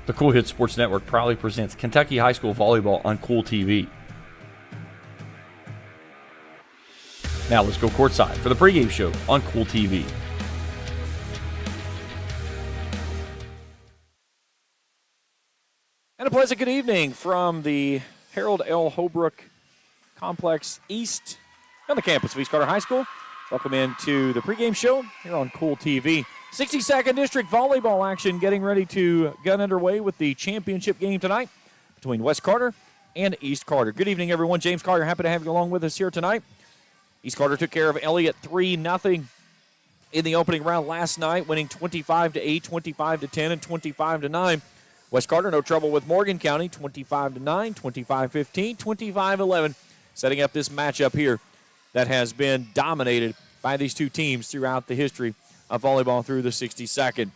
The Kool Hit Sports Network proudly presents Kentucky High School Volleyball on Kool TV. Now let's go courtside for the pregame show on Kool TV. And a pleasant good evening from the Harold L. Holbrook Complex East on the campus of East Carter High School. Welcome into the pregame show here on Kool TV. 62nd District Volleyball action getting ready to get underway with the championship game tonight between West Carter and East Carter. Good evening, everyone. James Collier, happy to have you along with us here tonight. East Carter took care of Elliott 3-0 in the opening round last night, winning 25-8, 25-10, and 25-9. West Carter, no trouble with Morgan County, 25-9, 25-15, 25-11, setting up this matchup here that has been dominated by these two teams throughout the history of volleyball through the 62nd.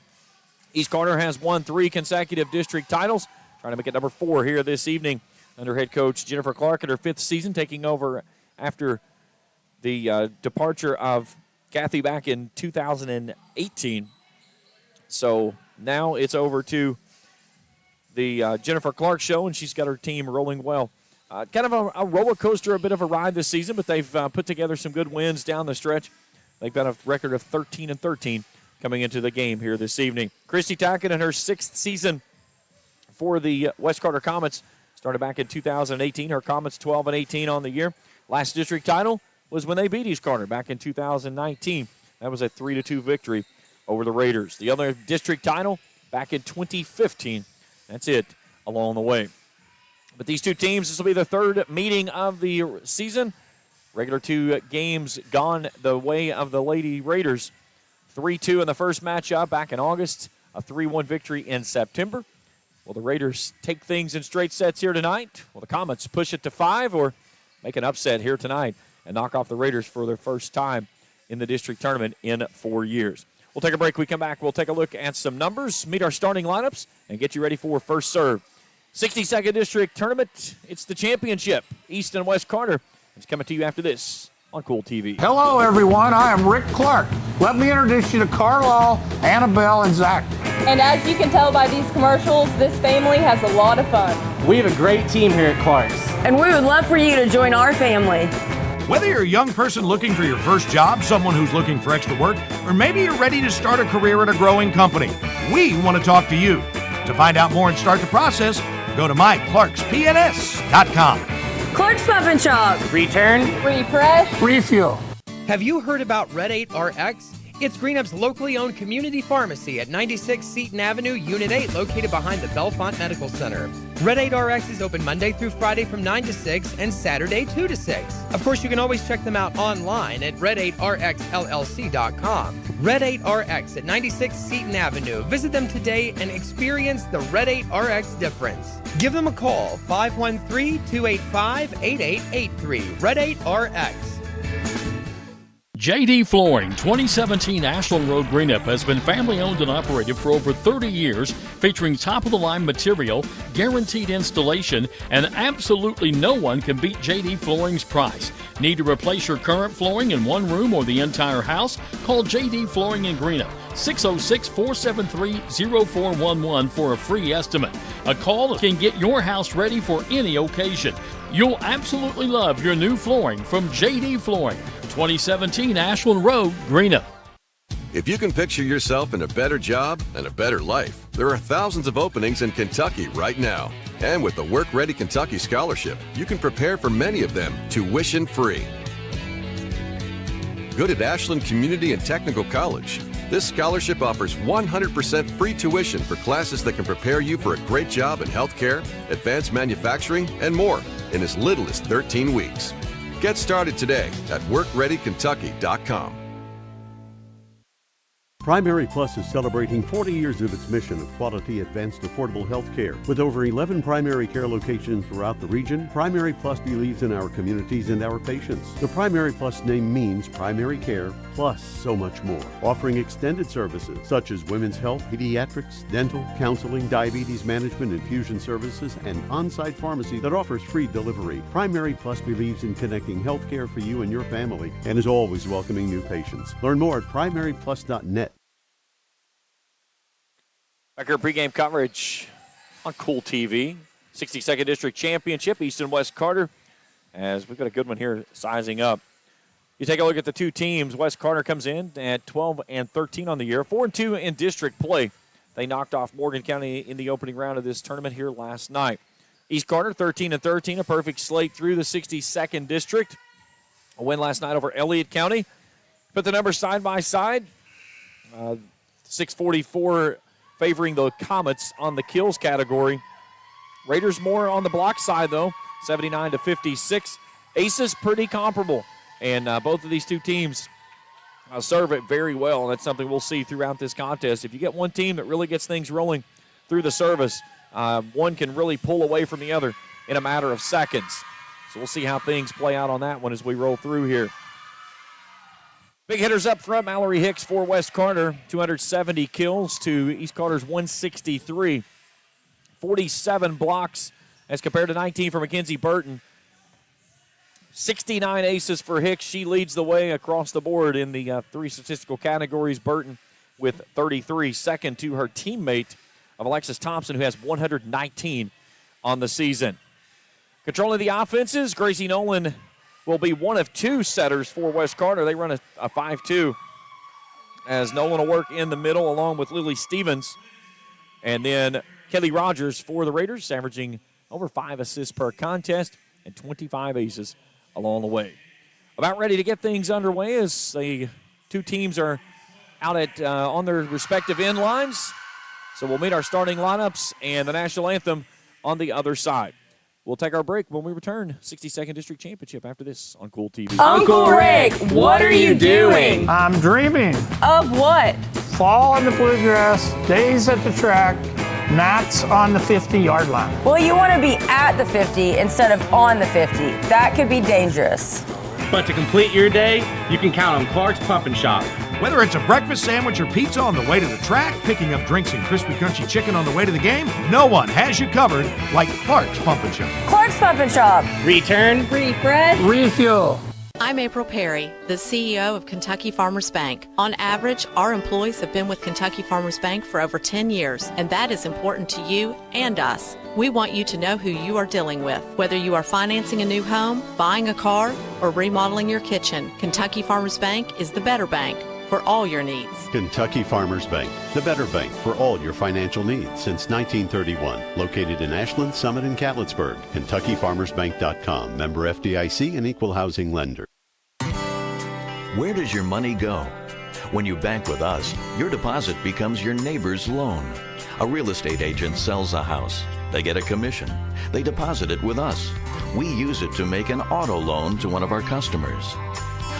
East Carter has won 3 consecutive district titles, trying to make it number 4 here this evening under head coach Jennifer Clark in her 5th season, taking over after the departure of Kathy back in 2018. So now it's over to the Jennifer Clark show, and she's got her team rolling well. Kind of a roller coaster, a bit of a ride this season, but they've put together some good wins down the stretch. They've got a record of 13-13 coming into the game here this evening. Christy Tackett in her 6th season for the West Carter Comets. Started back in 2018. Her Comets 12-18 on the year. Last district title was when they beat East Carter back in 2019. That was a 3-2 victory over the Raiders. The other district title back in 2015. That's it along the way. But these two teams, this will be the 3rd meeting of the season. Regular 2 games gone the way of the Lady Raiders. 3-2 in the first matchup back in August. A 3-1 victory in September. Will the Raiders take things in straight sets here tonight? Will the Comets push it to 5 or make an upset here tonight and knock off the Raiders for their first time in the district tournament in 4 years? We'll take a break. We come back. We'll take a look at some numbers, meet our starting lineups, and get you ready for first serve. 62nd District Tournament. It's the championship. East and West Carter. It's coming to you after this on Kool TV. Hello, everyone. I am Rick Clark. Let me introduce you to Carlisle, Annabelle, and Zach. And as you can tell by these commercials, this family has a lot of fun. We have a great team here at Clark's. And we would love for you to join our family. Whether you're a young person looking for your first job, someone who's looking for extra work, or maybe you're ready to start a career at a growing company, we want to talk to you. To find out more and start the process, go to myclarkspns.com. Clark's Pump and Shop. Return. Refresh. Refuel. Have you heard about Red 8 RX? It's Green Up's locally owned community pharmacy at 96 Seton Avenue, Unit 8, located behind the Bellefonte Medical Center. Red 8 RX is open Monday through Friday from 9 to 6 and Saturday 2 to 6. Of course, you can always check them out online at red8rxllc.com. Red 8 RX at 96 Seton Avenue. Visit them today and experience the Red 8 RX difference. Give them a call, 513-285-8883. Red 8 RX. JD Flooring, 2017 Ashland Road, Greenup, has been family-owned and operated for over 30 years, featuring top-of-the-line material, guaranteed installation, and absolutely no one can beat JD Flooring's price. Need to replace your current flooring in one room or the entire house? Call JD Flooring in Greenup, 606-473-0411 for a free estimate. A call can get your house ready for any occasion. You'll absolutely love your new flooring from JD Flooring, 2017 Ashland Road, Greenup. If you can picture yourself in a better job and a better life, there are thousands of openings in Kentucky right now. And with the Work Ready Kentucky Scholarship, you can prepare for many of them tuition free. Good at Ashland Community and Technical College. This scholarship offers 100% free tuition for classes that can prepare you for a great job in healthcare, advanced manufacturing, and more in as little as 13 weeks. Get started today at WorkReadyKentucky.com. Primary Plus is celebrating 40 years of its mission of quality, advanced, affordable health care. With over 11 primary care locations throughout the region, Primary Plus believes in our communities and our patients. The Primary Plus name means primary care plus so much more. Offering extended services such as women's health, pediatrics, dental, counseling, diabetes management, infusion services, and on-site pharmacy that offers free delivery. Primary Plus believes in connecting health care for you and your family and is always welcoming new patients. Learn more at primaryplus.net. Back here, pregame coverage on Kool TV. 62nd District Championship, East and West Carter, as we've got a good one here sizing up. You take a look at the two teams. West Carter comes in at 12-13 on the year, 4-2 in district play. They knocked off Morgan County in the opening round of this tournament here last night. East Carter 13-13, a perfect slate through the 62nd District. A win last night over Elliott County. Put the numbers side by side. 644 favoring the Comets on the kills category. Raiders more on the block side, though, 79-56. Aces pretty comparable, and both of these two teams serve it very well, and that's something we'll see throughout this contest. If you get one team that really gets things rolling through the service, one can really pull away from the other in a matter of seconds. So we'll see how things play out on that one as we roll through here. Big hitters up front, Mallory Hicks for West Carter, 270 kills to East Carter's 163. 47 blocks as compared to 19 for Mackenzie Burton. 69 aces for Hicks. She leads the way across the board in the three statistical categories. Burton with 33, second to her teammate of Alexis Thompson, who has 119 on the season. Controlling the offenses, Gracie Nolan will be one of two setters for West Carter. They run a 5-2 as Nolan will work in the middle along with Lily Stevens. And then Kelly Rogers for the Raiders, averaging over 5 assists per contest and 25 aces along the way. About ready to get things underway as the two teams are out at on their respective end lines. So we'll meet our starting lineups and the national anthem on the other side. We'll take our break when we return. 62nd District Championship after this on Kool TV. Uncle Rick, what are you doing? I'm dreaming. Of what? Fall in the bluegrass, days at the track, nights on the 50-yard line. Well, you want to be at the 50 instead of on the 50. That could be dangerous. But to complete your day, you can count on Clark's Pump and Shop. Whether it's a breakfast sandwich or pizza on the way to the track, picking up drinks and crispy crunchy chicken on the way to the game, no one has you covered like Clark's Pump and Shop. Clark's Pump and Shop. Return. Refresh. Refuel. I'm April Perry, the CEO of Kentucky Farmers Bank. On average, our employees have been with Kentucky Farmers Bank for over 10 years, and that is important to you and us. We want you to know who you are dealing with. Whether you are financing a new home, buying a car, or remodeling your kitchen, Kentucky Farmers Bank is the better bank for all your needs. Kentucky Farmers Bank, the better bank for all your financial needs since 1931. Located in Ashland, Summit, and Catlettsburg. KentuckyFarmersBank.com. Member FDIC and Equal Housing Lender. Where does your money go? When you bank with us, your deposit becomes your neighbor's loan. A real estate agent sells a house. They get a commission. They deposit it with us. We use it to make an auto loan to one of our customers.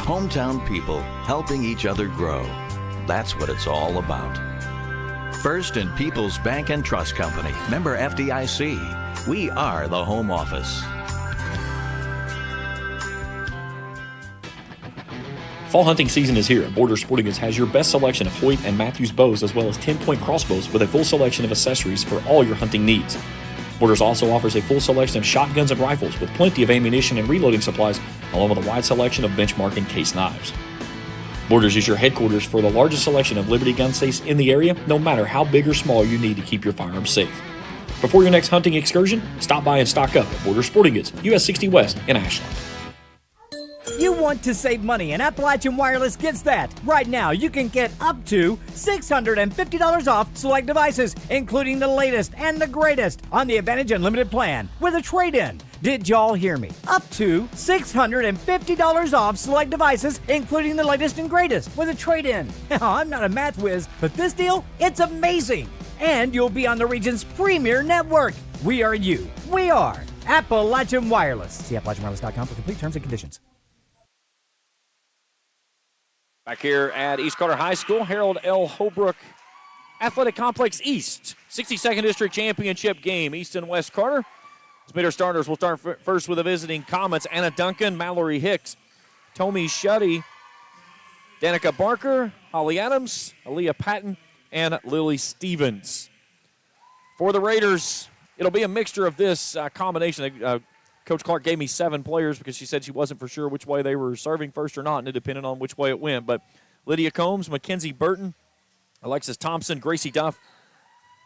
Hometown people helping each other grow. That's what it's all about. First and People's Bank and Trust Company. Member FDIC. We are the home office. Fall hunting season is here. Border Sporting Goods has your best selection of Hoyt and Matthews bows as well as 10-point crossbows with a full selection of accessories for all your hunting needs. Borders also offers a full selection of shotguns and rifles with plenty of ammunition and reloading supplies along with a wide selection of benchmark and case knives. Borders is your headquarters for the largest selection of Liberty gun safes in the area, no matter how big or small you need to keep your firearms safe. Before your next hunting excursion, stop by and stock up at Border Sporting Goods, US 60 West in Ashland. You want to save money, and Appalachian Wireless gets that. Right now, you can get up to $650 off select devices, including the latest and the greatest on the Advantage Unlimited plan with a trade-in. Did y'all hear me? Up to $650 off select devices, including the latest and greatest with a trade-in. Now, I'm not a math whiz, but this deal, it's amazing. And you'll be on the region's premier network. We are you. We are Appalachian Wireless. See AppalachianWireless.com for complete terms and conditions. Back here at East Carter High School, Harold L. Holbrook Athletic Complex East, 62nd District Championship game, East and West Carter. Let's meet our starters. We'll start first with the visiting Comets, Anna Duncan, Mallory Hicks, Tommy Shuddy, Danica Barker, Holly Adams, Aaliyah Patton, and Lily Stevens. For the Raiders, it'll be a mixture of this combination. Coach Clark gave me 7 players because she said she wasn't for sure which way they were serving first or not, and it depended on which way it went. But Lydia Combs, Mackenzie Burton, Alexis Thompson, Gracie Duff,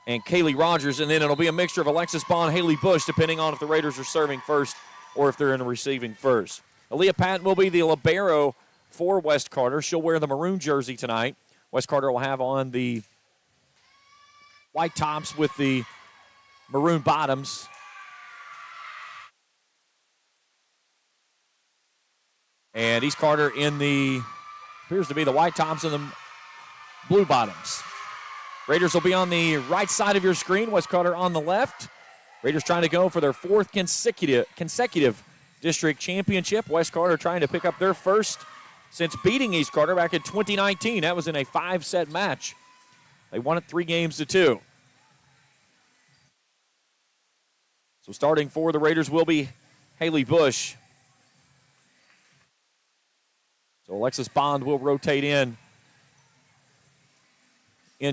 and Kaylee Rogers, and then it'll be a mixture of Alexis Bond, Haley Bush, depending on if the Raiders are serving first or if they're in the receiving first. Aaliyah Patton will be the libero for West Carter. She'll wear the maroon jersey tonight. West Carter will have on the white tops with the maroon bottoms. And East Carter in the, appears to be the white tops and the blue bottoms. Raiders will be on the right side of your screen, West Carter on the left. Raiders trying to go for their fourth consecutive district championship. West Carter trying to pick up their first since beating East Carter back in 2019. That was in a 5-set match. They won it 3-2. So starting for the Raiders will be Haley Bush. So Alexis Bond will rotate in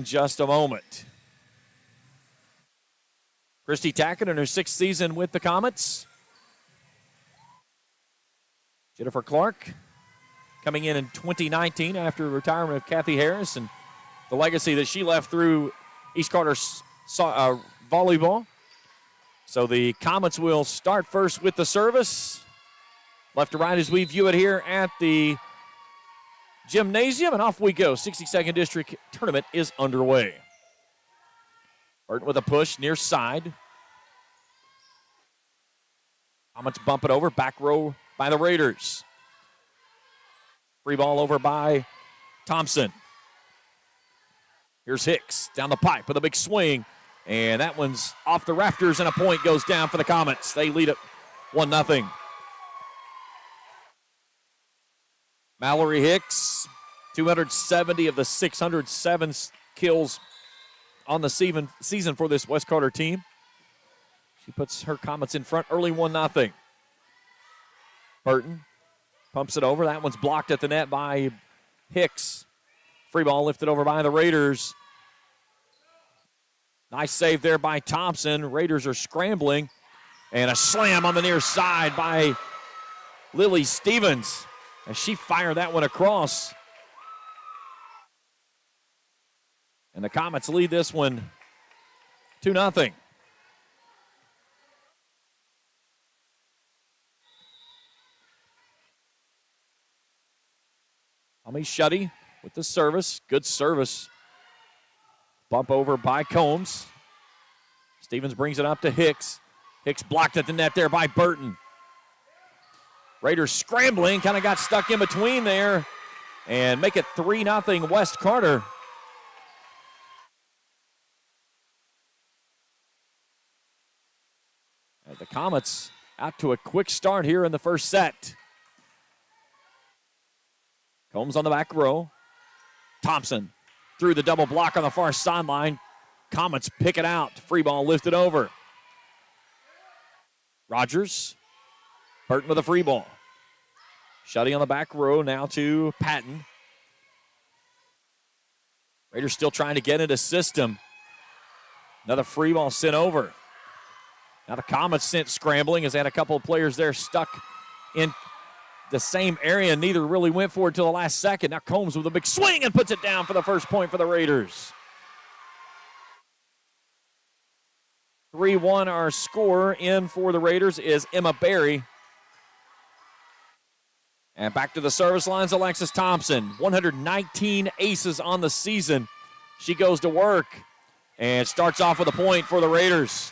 just a moment. Christy Tackett in her 6th season with the Comets. Jennifer Clark coming in 2019 after the retirement of Kathy Harris and the legacy that she left through East Carter's volleyball. So the Comets will start first with the service. Left to right as we view it here at the gymnasium, and off we go. 62nd District Tournament is underway. Burton with a push near side. Comets bump it over, back row by the Raiders. Free ball over by Thompson. Here's Hicks down the pipe with a big swing, and that one's off the rafters, and a point goes down for the Comets. They lead it 1-0. Mallory Hicks, 270 of the 607 kills on the season for this West Carter team. She puts her Comets in front early, 1-0. Burton pumps it over. That one's blocked at the net by Hicks. Free ball lifted over by the Raiders. Nice save there by Thompson. Raiders are scrambling. And a slam on the near side by Lily Stevens as she fired that one across. And the Comets lead this one 2-0. Tommy Shuddy with the service. Good service. Bump over by Combs. Stevens brings it up to Hicks. Hicks blocked at the net there by Burton. Raiders scrambling, kind of got stuck in between there and make it 3-0 West Carter. As the Comets out to a quick start here in the first set. Combs on the back row. Thompson through the double block on the far sideline. Comets pick it out. Free ball lifted over. Rogers. Burton with a free ball. Shutty on the back row now to Patton. Raiders still trying to get into system. Another free ball sent over. Now the Comets sent scrambling as they had a couple of players there stuck in the same area. Neither really went for it till the last second. Now Combs with a big swing and puts it down for the first point for the Raiders. 3-1 our score in for the Raiders is Emma Berry. And back to the service lines, Alexis Thompson. 119 aces on the season. She goes to work and starts off with a point for the Raiders.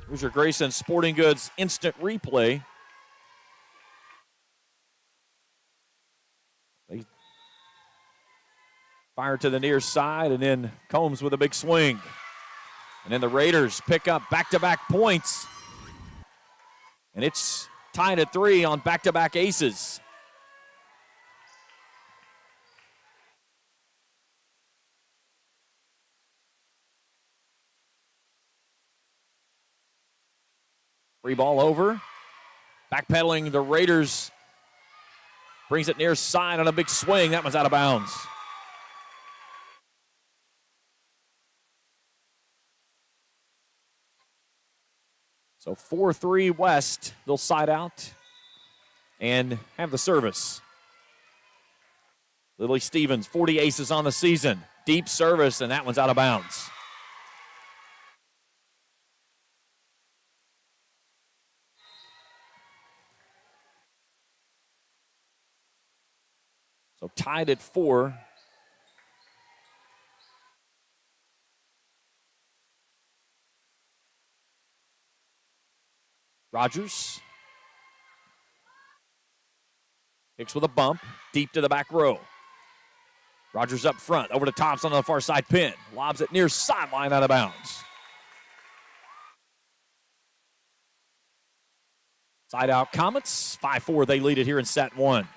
Here's your Grayson Sporting Goods instant replay. They fire to the near side, and then Combs with a big swing. And then the Raiders pick up back-to-back points. And it's tied at 3 on back-to-back aces. Free ball over. Backpedaling the Raiders. Brings it near side on a big swing. That one's out of bounds. So 4-3 West. They'll side out and have the service. Lily Stevens, 40 aces on the season. Deep service, and that one's out of bounds. So tied at 4. Rogers. Hicks with a bump, deep to the back row. Rogers up front, over to Thompson on the far side pin. Lobs it near sideline, out of bounds. Side out Comets, 5-4, they lead it here in set 1.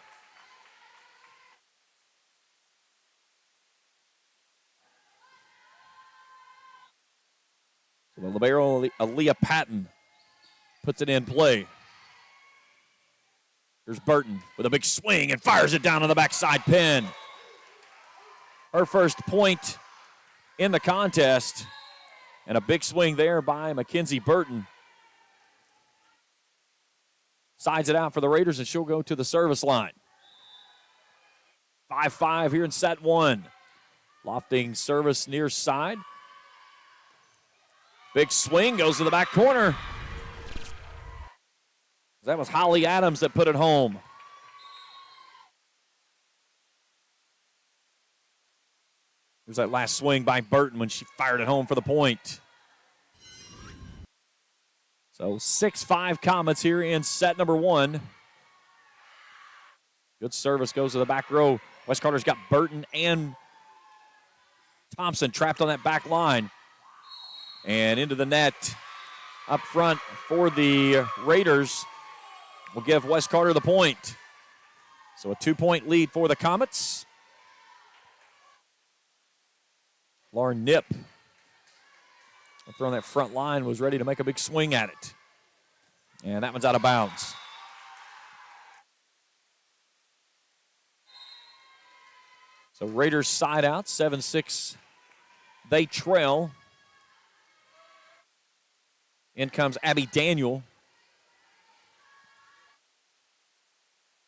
So the libero, Aaliyah Patton, puts it in play. Here's Burton with a big swing and fires it down on the backside pin. Her first point in the contest, and a big swing there by Mackenzie Burton. Sides it out for the Raiders, and she'll go to the service line. 5-5 here in set 1. Lofting service near side. Big swing goes to the back corner. That was Holly Adams that put it home. There's that last swing by Burton when she fired it home for the point. So 6-5 Comets here in set number 1. Good service goes to the back row. West Carter's got Burton and Thompson trapped on that back line. And into the net up front for the Raiders will give West Carter the point. So a 2-point lead for the Comets. Lauren Knipp, throwing that front line, was ready to make a big swing at it. And that one's out of bounds. So Raiders side out, 7-6. They trail. In comes Abby Daniel.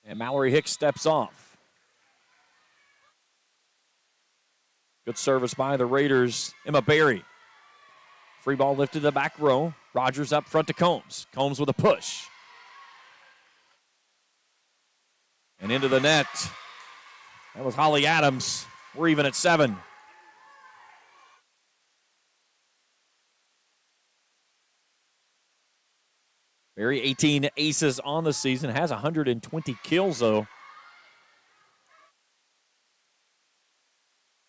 And Mallory Hicks steps off. Good service by the Raiders. Emma Berry. Free ball lifted to the back row. Rogers up front to Combs. Combs with a push. And into the net. That was Holly Adams. We're even at 7. Berry, 18 aces on the season. Has 120 kills, though.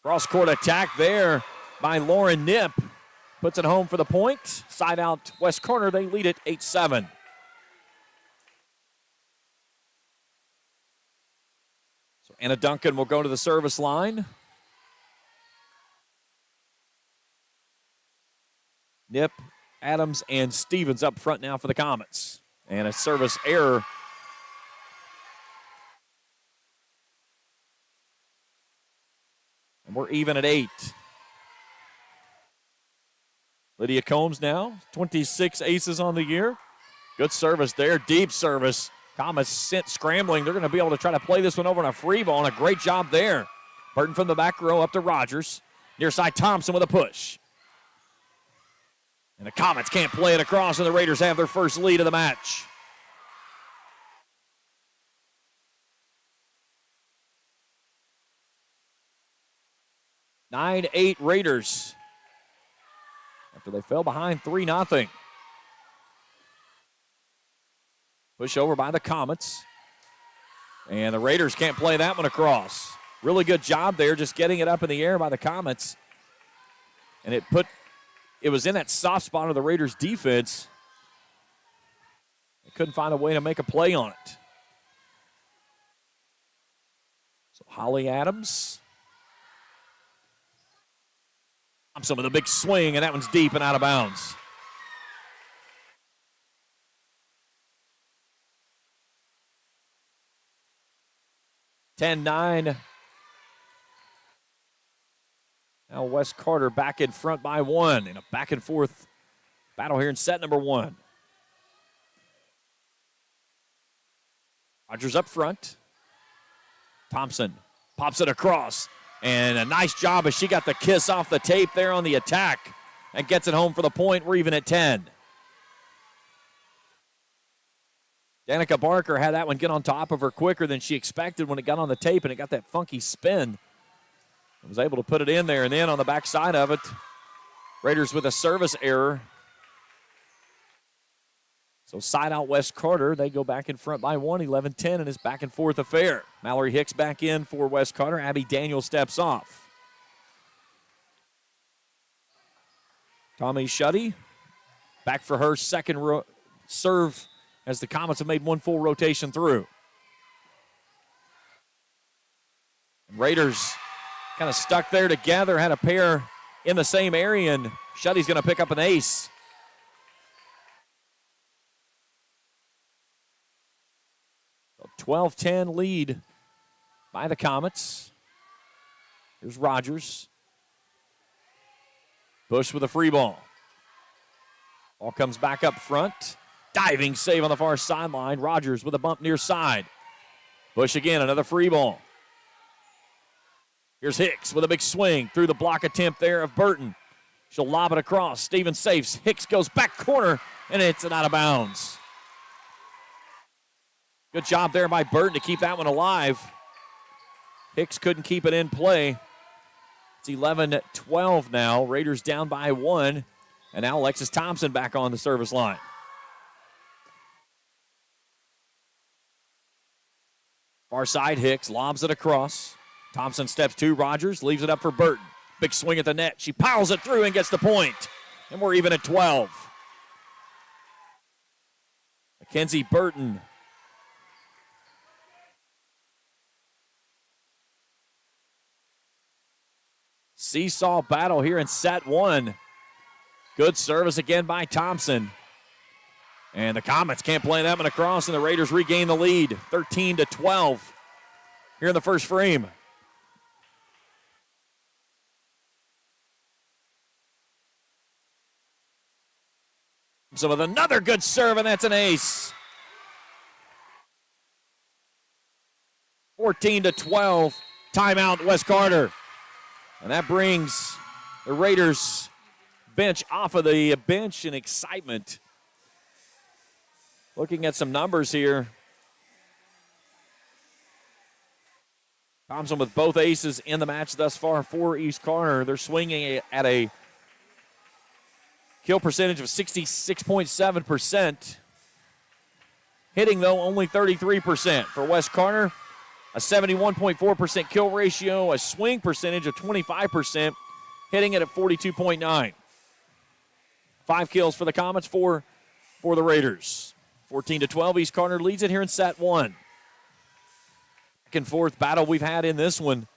Cross-court attack there by Lauren Knipp. Puts it home for the point. Side out West Corner. They lead it 8-7. So Anna Duncan will go to the service line. Knipp, Adams, and Stevens up front now for the Comets. And a service error. And we're even at 8. Lydia Combs now, 26 aces on the year. Good service there, deep service. Comets sent scrambling. They're going to be able to try to play this one over on a free ball, and a great job there. Burton from the back row up to Rogers. Near side Thompson with a push. And the Comets can't play it across, and the Raiders have their first lead of the match. (9-8) Raiders. After they fell behind 3-0. Push over by the Comets. And the Raiders can't play that one across. Really good job there, just getting it up in the air by the Comets. And it was in that soft spot of the Raiders' defense. They couldn't find a way to make a play on it. So Holly Adams. Thompson with a big swing, and that one's deep and out of bounds. (10-9). Now West Carter back in front by 1 in a back-and-forth battle here in set number 1. Rogers up front. Thompson pops it across. And a nice job as she got the kiss off the tape there on the attack and gets it home for the point. We're even at 10. Danica Barker had that one get on top of her quicker than she expected when it got on the tape, and it got that funky spin. Was able to put it in there, and then on the back side of it, Raiders with a service error. So side out West Carter. They go back in front by 1, 11-10, and it's back and forth affair. Mallory Hicks back in for West Carter. Abby Daniel steps off. Tommy Shuddy back for her second serve as the Comets have made one full rotation through. Raiders kind of stuck there together, had a pair in the same area, and Shuddy's going to pick up an ace. So 12-10 lead by the Comets. Here's Rogers. Bush with a free ball. Ball comes back up front. Diving save on the far sideline. Rogers with a bump near side. Bush again, another free ball. Here's Hicks with a big swing through the block attempt there of Burton. She'll lob it across. Stevens saves. Hicks goes back corner, and it's out of bounds. Good job there by Burton to keep that one alive. Hicks couldn't keep it in play. It's 11-12 now. Raiders down by 1. And now Alexis Thompson back on the service line. Far side, Hicks lobs it across. Thompson steps to Rogers, leaves it up for Burton. Big swing at the net. She piles it through and gets the point. And we're even at 12. Mackenzie Burton. Seesaw battle here in set 1. Good service again by Thompson. And the Comets can't play that one across, and the Raiders regain the lead, 13-12 here in the first frame. So with another good serve, and that's an ace. 14-12, timeout West Carter. And that brings the Raiders bench off of the bench in excitement. Looking at some numbers here. Thompson with both aces in the match thus far for East Carter. They're swinging at a kill percentage of 66.7%. Hitting, though, only 33%. For West Carter, a 71.4% kill ratio, a swing percentage of 25%, hitting it at 42.9. 5 kills for the Comets, 4 for the Raiders. 14-12, East Carter leads it here in set 1. Back and forth battle we've had in this one.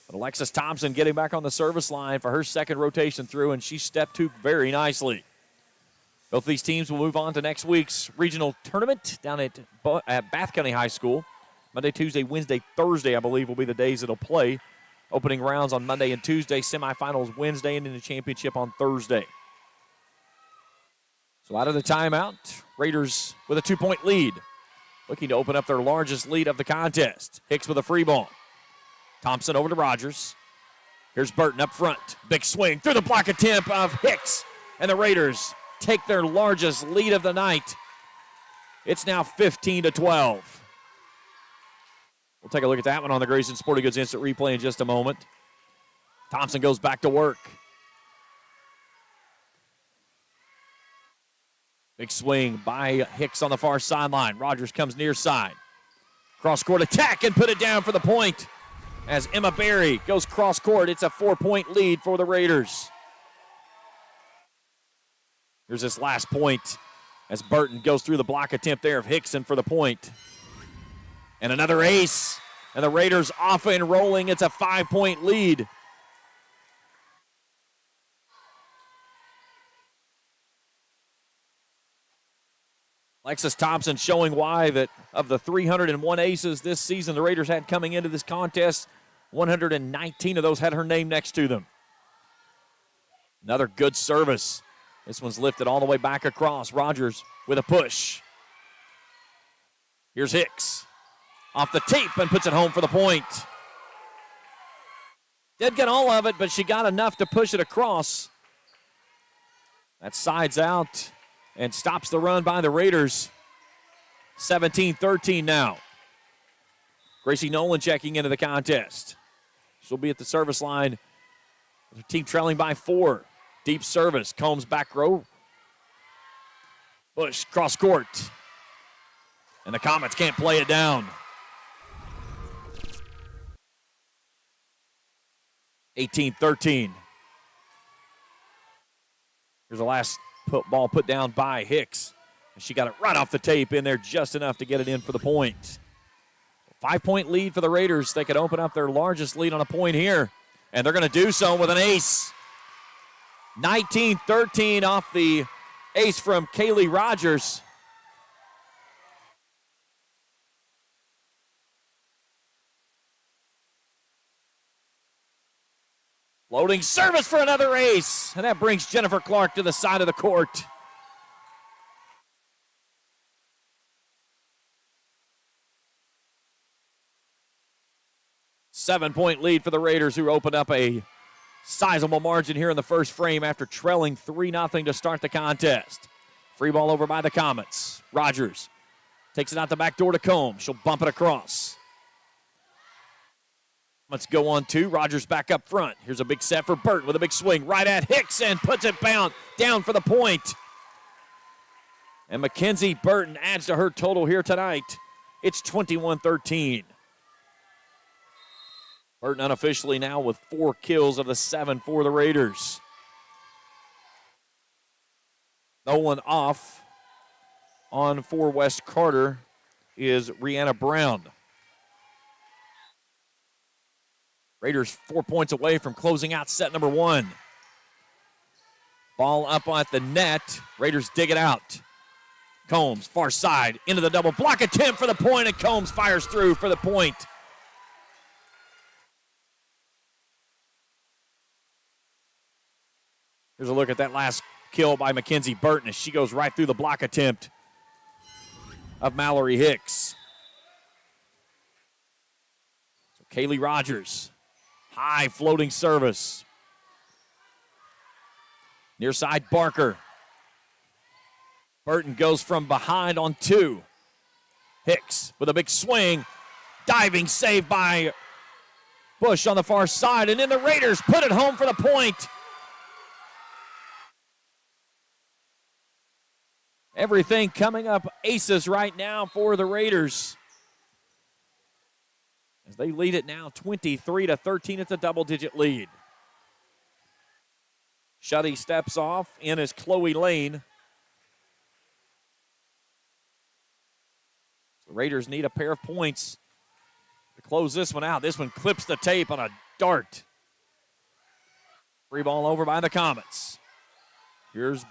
But Alexis Thompson getting back on the service line for her second rotation through, and she stepped to very nicely. Both these teams will move on to next week's regional tournament down at Bath County High School. Monday, Tuesday, Wednesday, Thursday, I believe, will be the days it'll play. Opening rounds on Monday and Tuesday, semifinals Wednesday, and then the championship on Thursday. So out of the timeout, Raiders with a 2-point lead, looking to open up their largest lead of the contest. Hicks with a free ball. Thompson over to Rogers. Here's Burton up front. Big swing through the block attempt of Hicks. And the Raiders take their largest lead of the night. It's now 15-12. We'll take a look at that one on the Grayson Sporting Goods Instant Replay in just a moment. Thompson goes back to work. Big swing by Hicks on the far sideline. Rogers comes near side. Cross-court attack and put it down for the point. As Emma Berry goes cross-court, it's a 4-point lead for the Raiders. Here's this last point as Burton goes through the block attempt there of Hickson for the point. And another ace, and the Raiders off and rolling. It's a 5-point lead. Alexis Thompson showing why that of the 301 aces this season the Raiders had coming into this contest, 119 of those had her name next to them. Another good service. This one's lifted all the way back across. Rogers with a push. Here's Hicks. Off the tape and puts it home for the point. Didn't get all of it, but she got enough to push it across. That sides out and stops the run by the Raiders. 17-13 now. Gracie Nolan checking into the contest. She'll be at the service line. Her team trailing by 4. Deep service. Combs back row. Bush cross court. And the Comets can't play it down. 18-13. Here's the last ball put down by Hicks. And she got it right off the tape in there just enough to get it in for the point. 5-point lead for the Raiders. They could open up their largest lead on a point here. And they're going to do so with an ace. 19-13 off the ace from Kaylee Rogers. Loading service for another ace. And that brings Jennifer Clark to the side of the court. Seven-point lead for the Raiders, who opened up a sizable margin here in the first frame after trailing 3-0 to start the contest. Free ball over by the Comets. Rogers takes it out the back door to Combs. She'll bump it across. Let's go on 2. Rogers back up front. Here's a big set for Burton with a big swing right at Hicks and puts it down for the point. And Mackenzie Burton adds to her total here tonight. It's 21-13. Burton unofficially now with 4 kills of the 7 for the Raiders. Nolan off on for West Carter is Rihanna Brown. Raiders 4 points away from closing out set number 1. Ball up at the net. Raiders dig it out. Combs, far side, into the double block attempt for the point, and Combs fires through for the point. Here's a look at that last kill by Mackenzie Burton as she goes right through the block attempt of Mallory Hicks. So Kaylee Rogers, high floating service. Near side Barker. Burton goes from behind on 2. Hicks with a big swing. Diving save by Bush on the far side. And then the Raiders put it home for the point. Everything coming up aces right now for the Raiders. As they lead it now 23-13. It's a double-digit lead. Shuddy steps off. In is Chloe Lane. The Raiders need a pair of points to close this one out. This one clips the tape on a dart. Free ball over by the Comets. Here's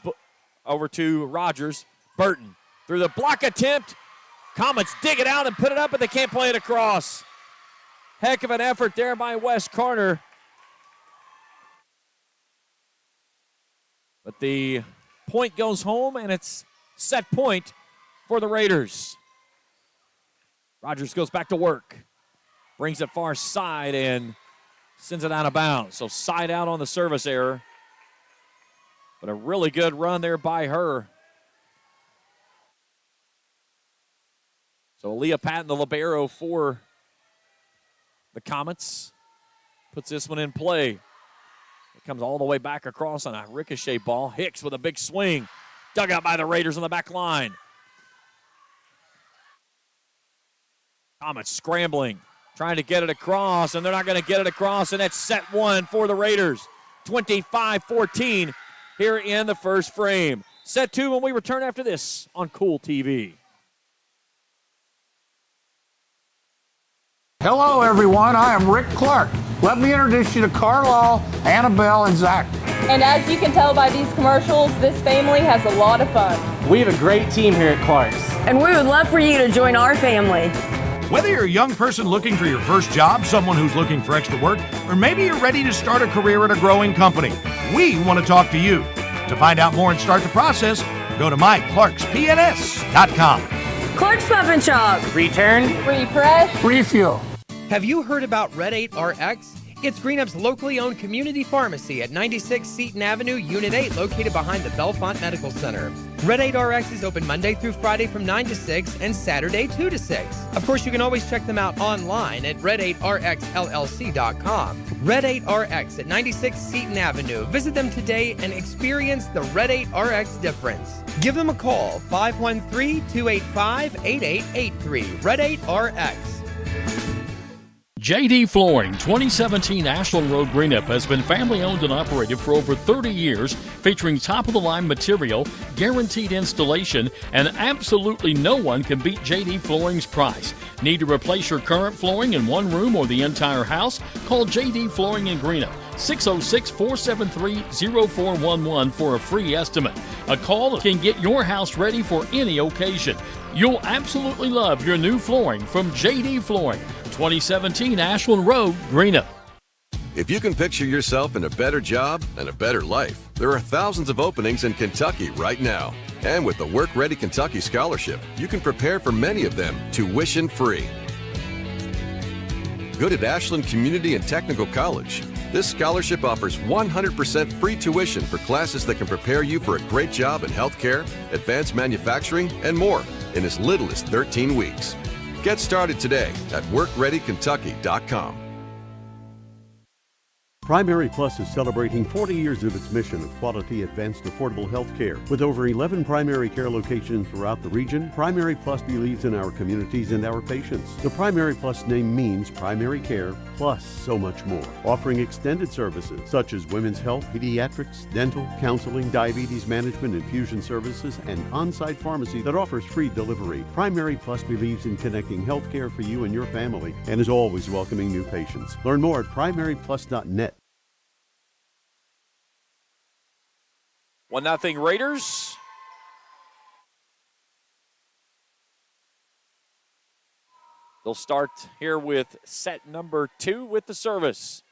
over to Rogers. Burton through the block attempt. Comets dig it out and put it up, but they can't play it across. Heck of an effort there by West Carter. But the point goes home, and it's set point for the Raiders. Rogers goes back to work. Brings it far side and sends it out of bounds. So side out on the service error. But a really good run there by her. So Aaliyah Patton, the libero for the Comets, puts this one in play. It comes all the way back across on a ricochet ball. Hicks with a big swing. Dug out by the Raiders on the back line. Comets scrambling, trying to get it across, and they're not going to get it across, and that's set 1 for the Raiders. 25-14 here in the first frame. Set 2 when we return after this on Kool TV. Hello, everyone. I am Rick Clark. Let me introduce you to Carlisle, Annabelle, and Zach. And as you can tell by these commercials, this family has a lot of fun. We have a great team here at Clark's. And we would love for you to join our family. Whether you're a young person looking for your first job, someone who's looking for extra work, or maybe you're ready to start a career at a growing company, we want to talk to you. To find out more and start the process, go to myclarkspns.com. Clark's Pump and Shop. Return. Refresh. Refuel. Have you heard about Red 8 RX? It's Greenup's locally owned community pharmacy at 96 Seton Avenue, Unit 8, located behind the Bellefonte Medical Center. Red 8 RX is open Monday through Friday from 9 to 6 and Saturday 2 to 6. Of course, you can always check them out online at red8rxllc.com. Red 8 RX at 96 Seton Avenue. Visit them today and experience the Red 8 RX difference. Give them a call, 513-285-8883. Red 8 RX. JD Flooring, 2017 Ashland Road Greenup has been family owned and operated for over 30 years, featuring top-of-the-line material, guaranteed installation, and absolutely no one can beat JD Flooring's price. Need to replace your current flooring in one room or the entire house? Call JD Flooring in Greenup, 606-473-0411 for a free estimate. A call can get your house ready for any occasion. You'll absolutely love your new flooring from JD Flooring, 2017 Ashland Road, Greenup. If you can picture yourself in a better job and a better life, there are thousands of openings in Kentucky right now. And with the Work Ready Kentucky Scholarship, you can prepare for many of them tuition-free. Good at Ashland Community and Technical College. This scholarship offers 100% free tuition for classes that can prepare you for a great job in healthcare, advanced manufacturing, and more in as little as 13 weeks. Get started today at workreadykentucky.com. Primary Plus is celebrating 40 years of its mission of quality, advanced, affordable health care. With over 11 primary care locations throughout the region, Primary Plus believes in our communities and our patients. The Primary Plus name means primary care plus so much more, offering extended services such as women's health, pediatrics, dental, counseling, diabetes management, infusion services, and on-site pharmacy that offers free delivery. Primary Plus believes in connecting health care for you and your family and is always welcoming new patients. Learn more at primaryplus.net. 1-0 Raiders. They'll start here with set number 2 with the service.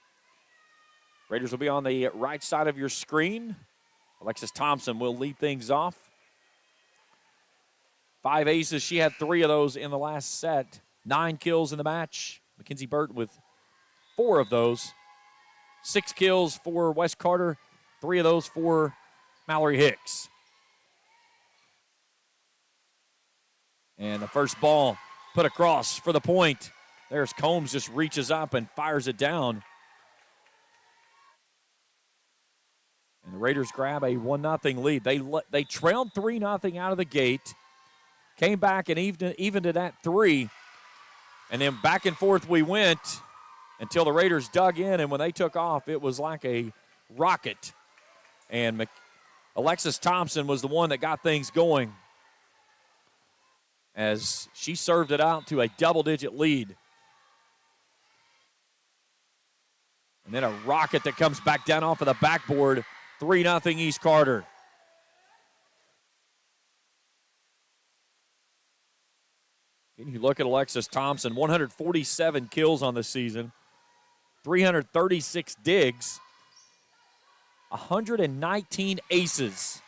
Raiders will be on the right side of your screen. Alexis Thompson will lead things off. 5 aces. She had 3 of those in the last set. 9 kills in the match. Mackenzie Burton with 4 of those. 6 kills for Wes Carter. 3 of those for Mallory Hicks. And the first ball put across for the point. There's Combs, just reaches up and fires it down. And the Raiders grab a 1-0 lead. They trailed 3-0 out of the gate. Came back and evened it at 3. And then back and forth we went until the Raiders dug in. And when they took off, it was like a rocket. And Alexis Thompson was the one that got things going as she served it out to a double-digit lead. And then a rocket that comes back down off of the backboard. 3-0 East Carter. And you look at Alexis Thompson, 147 kills on the season, 336 digs, 119 aces.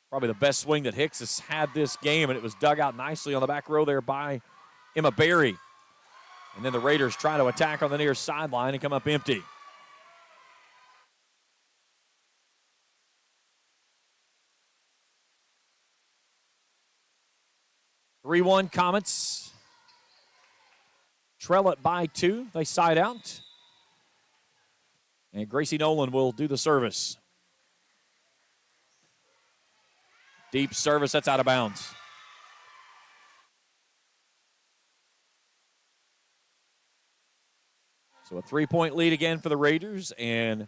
Probably the best swing that Hicks has had this game, and it was dug out nicely on the back row there by Emma Berry. And then the Raiders try to attack on the near sideline and come up empty. (3-1) Comets. Trail it by 2. They side out. And Gracie Nolan will do the service. Deep service, that's out of bounds. So a 3-point lead again for the Raiders, and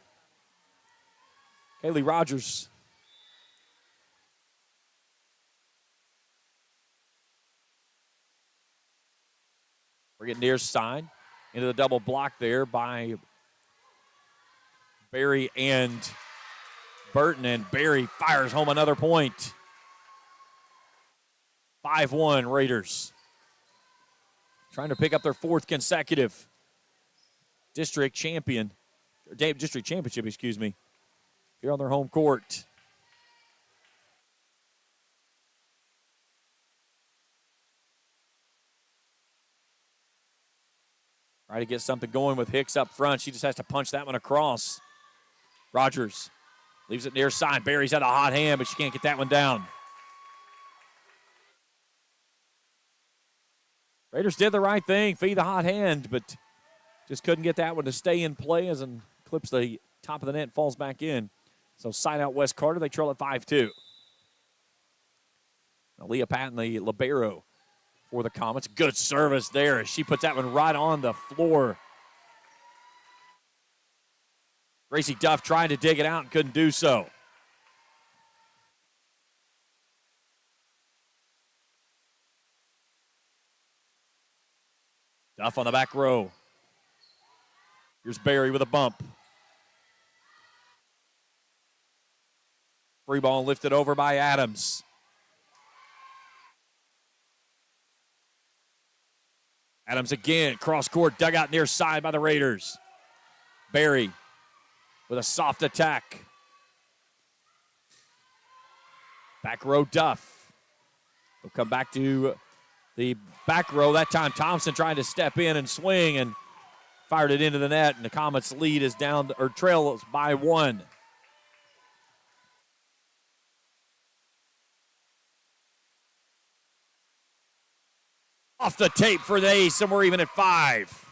Kaylee Rogers we're getting near side into the double block there by Berry and Burton, and Berry fires home another point. 5-1 Raiders. Trying to pick up their 4th consecutive district championship, here on their home court. Try to get something going with Hicks up front. She just has to punch that one across. Rogers leaves it near side. Barry's had a hot hand, but she can't get that one down. Raiders did the right thing, feed the hot hand, but just couldn't get that one to stay in play as it clips the top of the net and falls back in. So side out West Carter, they trail at 5-2. Aaliyah Patton, the libero for the Comets. Good service there as she puts that one right on the floor. Gracie Duff tried to dig it out and couldn't do so. Duff on the back row. Here's Barry with a bump. Free ball lifted over by Adams. Adams again, cross court, dug out near side by the Raiders. Barry with a soft attack. Back row Duff. They'll come back to the back row. That time Thompson trying to step in and swing and fired it into the net, and the Comets' lead is down, or trails by 1. Off the tape for the ace, and we're even at 5.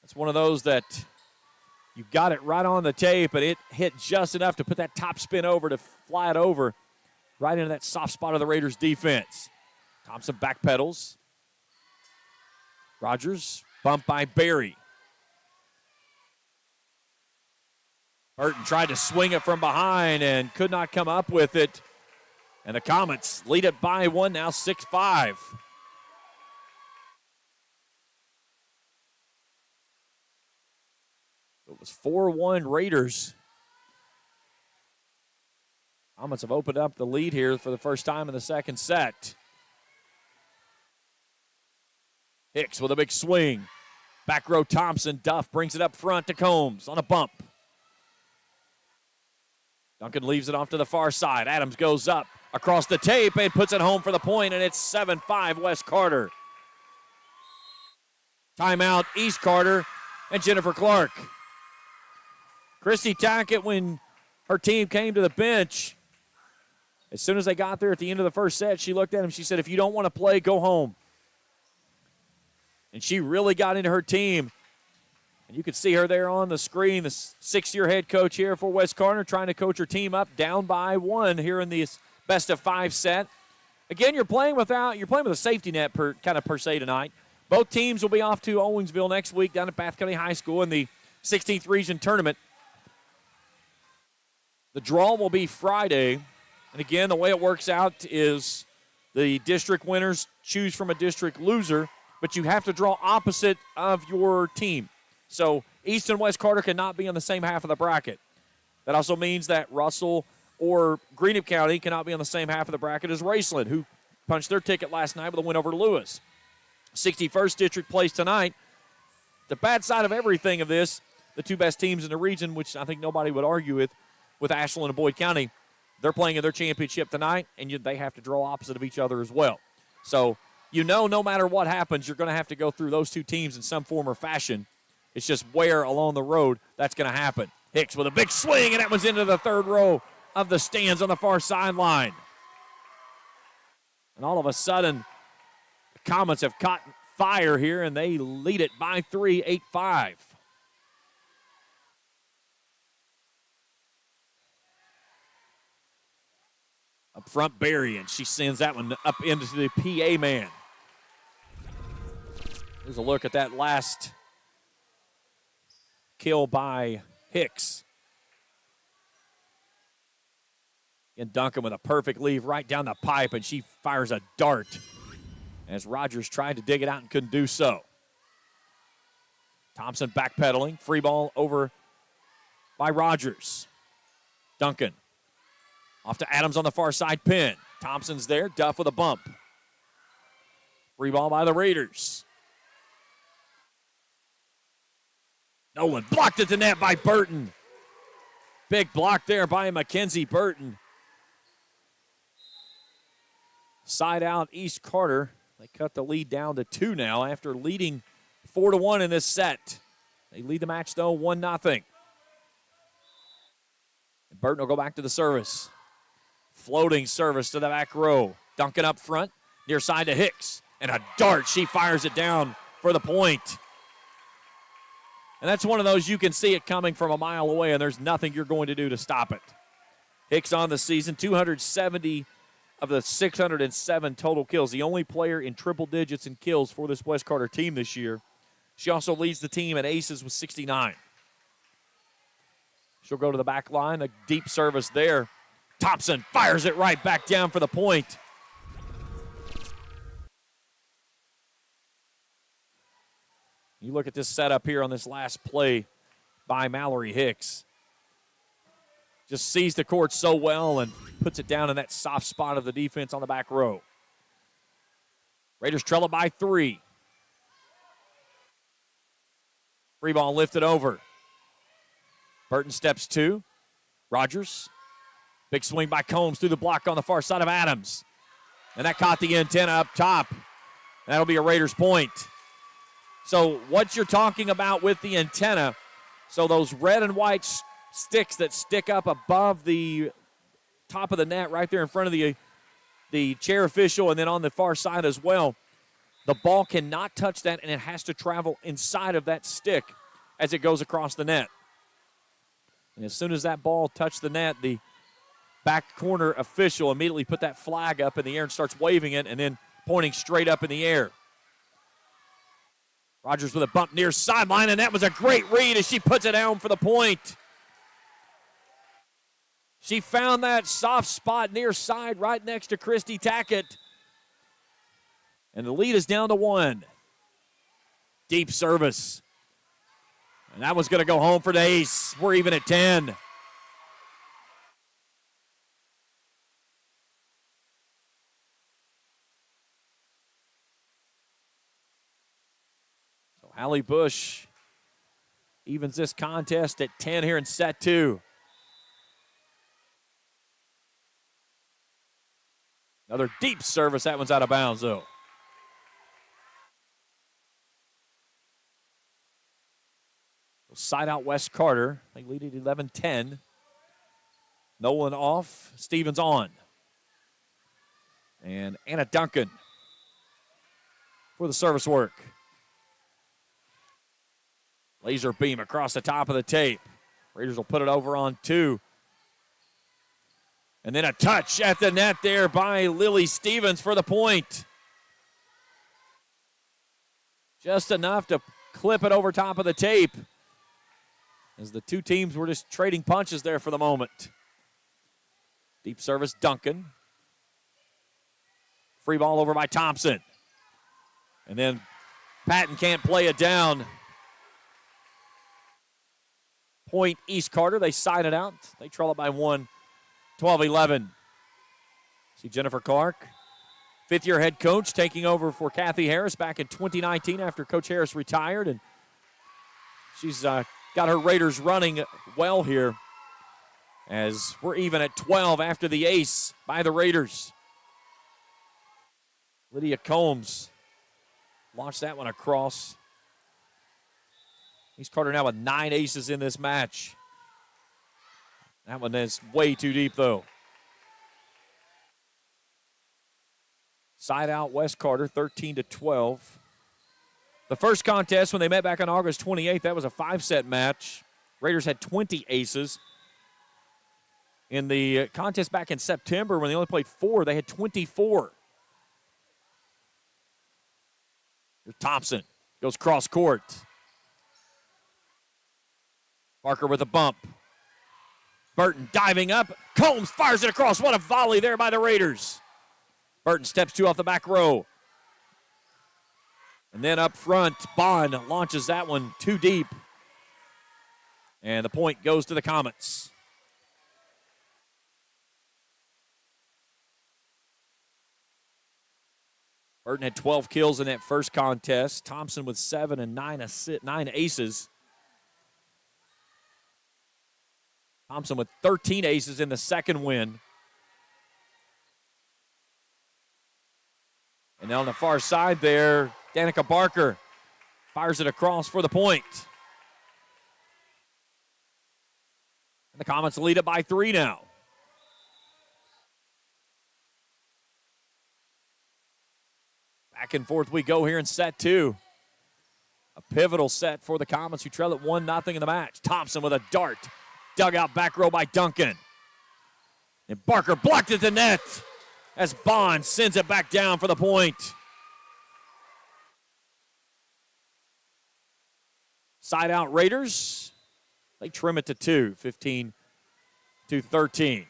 That's one of those that you got it right on the tape, but it hit just enough to put that top spin over to fly it over right into that soft spot of the Raiders' defense. Thompson backpedals. Rogers bumped by Barry. Burton tried to swing it from behind and could not come up with it. And the Comets lead it by 1, now 6-5. It was 4-1 Raiders. Comets have opened up the lead here for the first time in the second set. Hicks with a big swing. Back row Thompson. Duff brings it up front to Combs on a bump. Duncan leaves it off to the far side. Adams goes up across the tape and puts it home for the point, and it's 7-5 West Carter. Timeout East Carter and Jennifer Clark. Christy Tackett, when her team came to the bench, as soon as they got there at the end of the first set, she looked at him. She said, if you don't want to play, go home. And she really got into her team. And you could see her there on the screen, the 6-year head coach here for West Carter, trying to coach her team up, down by 1 here in this best-of-5 set. Again, you're playing with a safety net per se tonight. Both teams will be off to Owensville next week down at Bath County High School in the 16th Region Tournament. The draw will be Friday. And again, the way it works out is the district winners choose from a district loser, but you have to draw opposite of your team. So East and West Carter cannot be on the same half of the bracket. That also means that Russell or Greenup County cannot be on the same half of the bracket as Raceland, who punched their ticket last night with a win over Lewis. 61st District plays tonight. The bad side of everything of this, the two best teams in the region, which I think nobody would argue with Ashland and Boyd County, they're playing in their championship tonight, and they have to draw opposite of each other as well. So no matter what happens, you're going to have to go through those two teams in some form or fashion. It's just where along the road that's going to happen. Hicks with a big swing, and that was into the third row of the stands on the far sideline. And all of a sudden, the Comets have caught fire here, and they lead it by 3, 8-5. Up front, Barry, and she sends that one up into the PA man. Here's a look at that last kill by Hicks. And Duncan with a perfect leave right down the pipe, and she fires a dart as Rogers tried to dig it out and couldn't do so. Thompson backpedaling, free ball over by Rogers. Duncan off to Adams on the far side pin. Thompson's there, Duff with a bump. Free ball by the Raiders. Nolan blocked at the net by Burton. Big block there by Mackenzie Burton. Side out East Carter. They cut the lead down to 2 now after leading 4-1 in this set. They lead the match, though, 1-0. Burton will go back to the service. Floating service to the back row. Duncan up front, near side to Hicks. And a dart, she fires it down for the point. And that's one of those you can see it coming from a mile away, and there's nothing you're going to do to stop it. Hicks on the season, 270 of the 607 total kills. The only player in triple digits in kills for this West Carter team this year. She also leads the team in aces with 69. She'll go to the back line, a deep service there. Thompson fires it right back down for the point. You look at this setup here on this last play by Mallory Hicks. Just sees the court so well and puts it down in that soft spot of the defense on the back row. Raiders trail it by 3. Free ball lifted over. Burton steps 2. Rogers. Big swing by Combs through the block on the far side of Adams. And that caught the antenna up top. That'll be a Raiders point. So what you're talking about with the antenna, so those red and white sticks that stick up above the top of the net right there in front of the chair official and then on the far side as well, the ball cannot touch that and it has to travel inside of that stick as it goes across the net. And as soon as that ball touched the net, the back corner official immediately put that flag up in the air and starts waving it and then pointing straight up in the air. Rogers with a bump near sideline, and that was a great read as she puts it down for the point. She found that soft spot near side right next to Christy Tackett. And the lead is down to 1. Deep service. And that was going to go home for the ace. We're even at 10. Allie Bush evens this contest at 10 here in set 2. Another deep service. That one's out of bounds, though. Side out West Carter. They lead at 11-10. Nolan off. Stevens on. And Anna Duncan for the service work. Laser beam across the top of the tape. Raiders will put it over on 2. And then a touch at the net there by Lily Stevens for the point. Just enough to clip it over top of the tape. As the two teams were just trading punches there for the moment. Deep service, Duncan. Free ball over by Thompson. And then Patton can't play it down. Point East Carter, they side it out. They trail it by 1, 12-11. See Jennifer Clark, fifth-year head coach, taking over for Kathy Harris back in 2019 after Coach Harris retired. And she's got her Raiders running well here as we're even at 12 after the ace by the Raiders. Lydia Combs launched that one across. East Carter now with 9 aces in this match. That one is way too deep, though. Side out West Carter, 13-12. The first contest when they met back on August 28th, that was a 5-set match. Raiders had 20 aces. In the contest back in September when they only played 4, they had 24. Here's Thompson goes cross court. Parker with a bump. Burton diving up. Combs fires it across. What a volley there by the Raiders. Burton steps 2 off the back row. And then up front, Bond launches that one too deep. And the point goes to the Comets. Burton had 12 kills in that first contest. Thompson with 7 and 9 aces. Thompson with 13 aces in the second win. And on the far side there, Danica Barker fires it across for the point. And the Comets lead it by 3 now. Back and forth we go here in set 2. A pivotal set for the Comets, who trail at 1-0 in the match. Thompson with a dart. Dug out back row by Duncan. And Barker blocked at the net as Bond sends it back down for the point. Side out Raiders. They trim it to 2, 15-13.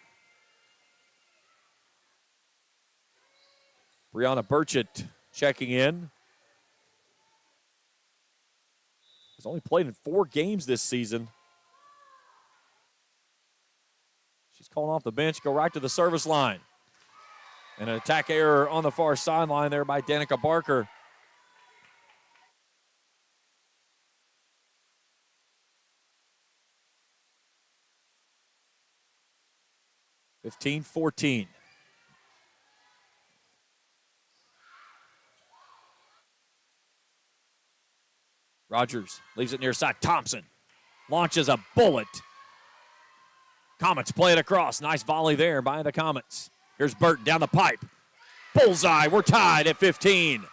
Brianna Burchett checking in. Has only played in 4 games this season. She's calling off the bench, go right to the service line. And an attack error on the far sideline there by Danica Barker. (15-14). Rogers leaves it near side. Thompson launches a bullet. Comets play it across. Nice volley there by the Comets. Here's Burton down the pipe. Bullseye. We're tied at 15.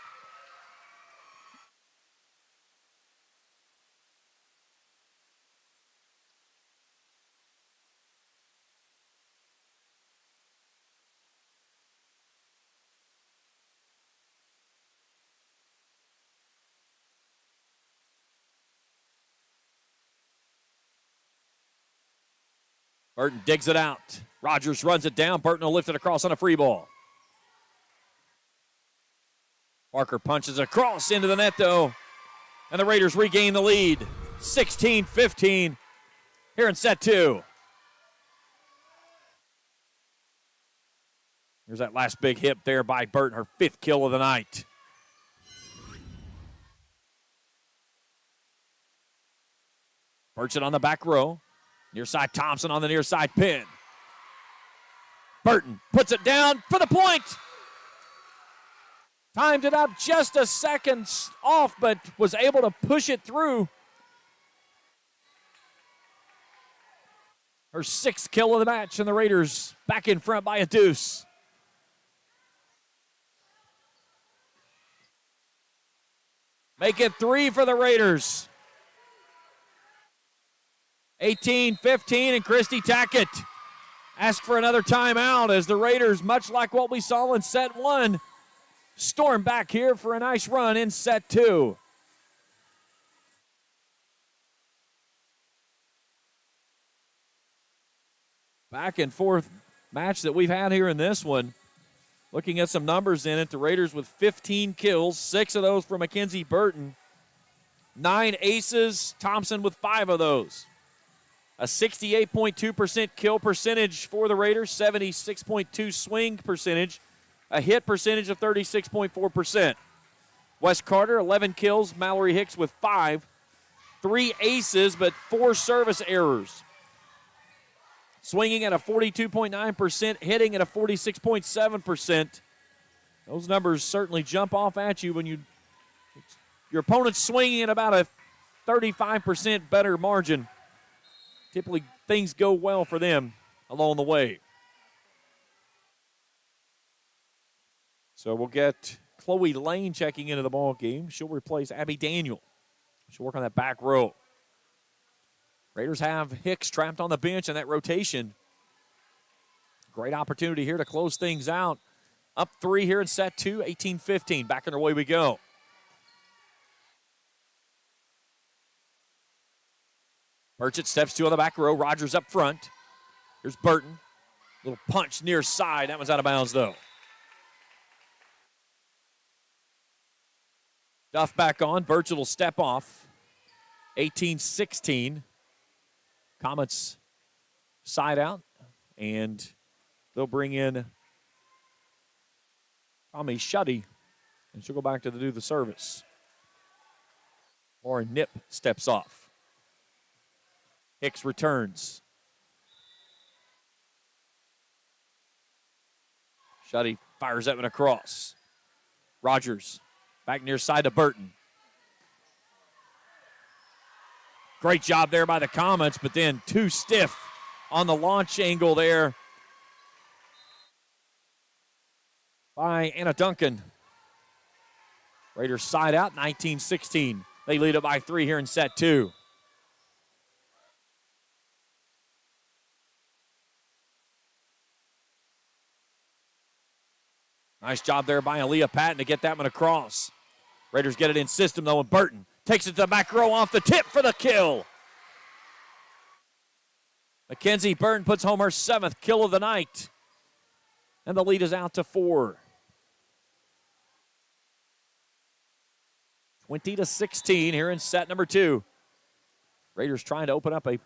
Burton digs it out. Rogers runs it down. Burton will lift it across on a free ball. Barker punches across into the net, though. And the Raiders regain the lead. 16-15 here in set 2. Here's that last big hit there by Burton, her 5th kill of the night. Burchett on the back row. Near side Thompson on the near side pin. Burton puts it down for the point. Timed it up just a second off, but was able to push it through. Her 6th kill of the match, and the Raiders back in front by a deuce. Make it 3 for the Raiders. 18-15, and Christy Tackett asked for another timeout as the Raiders, much like what we saw in set 1, storm back here for a nice run in set 2. Back and forth match that we've had here in this one. Looking at some numbers in it, the Raiders with 15 kills, 6 of those for Mackenzie Burton. 9 aces, Thompson with 5 of those. A 68.2% kill percentage for the Raiders, 76.2 swing percentage, a hit percentage of 36.4%. Wes Carter, 11 kills, Mallory Hicks with 5, 3 aces, but 4 service errors. Swinging at a 42.9%, hitting at a 46.7%. Those numbers certainly jump off at you when your opponent's swinging at about a 35% better margin. Typically, things go well for them along the way. So we'll get Chloe Lane checking into the ball game. She'll replace Abby Daniel. She'll work on that back row. Raiders have Hicks trapped on the bench in that rotation. Great opportunity here to close things out. Up 3 here in set 2, 18-15. Back on their way we go. Burchett steps 2 on the back row. Rogers up front. Here's Burton. Little punch near side. That one's out of bounds, though. Duff back on. Burchett will step off. 18-16. Comets side out. And they'll bring in Tommy Shuddy. And she'll go back to do the service. Lauren Nip steps off. Hicks returns. Shuddy fires that one across. Rogers back near side to Burton. Great job there by the Comets, but then too stiff on the launch angle there by Anna Duncan. Raiders side out, 19-16. They lead it by 3 here in set 2. Nice job there by Aaliyah Patton to get that one across. Raiders get it in system, though, and Burton takes it to the back row off the tip for the kill. Mackenzie Burton puts home her 7th kill of the night. And the lead is out to 4. 20-16 here in set number 2. Raiders trying to open up a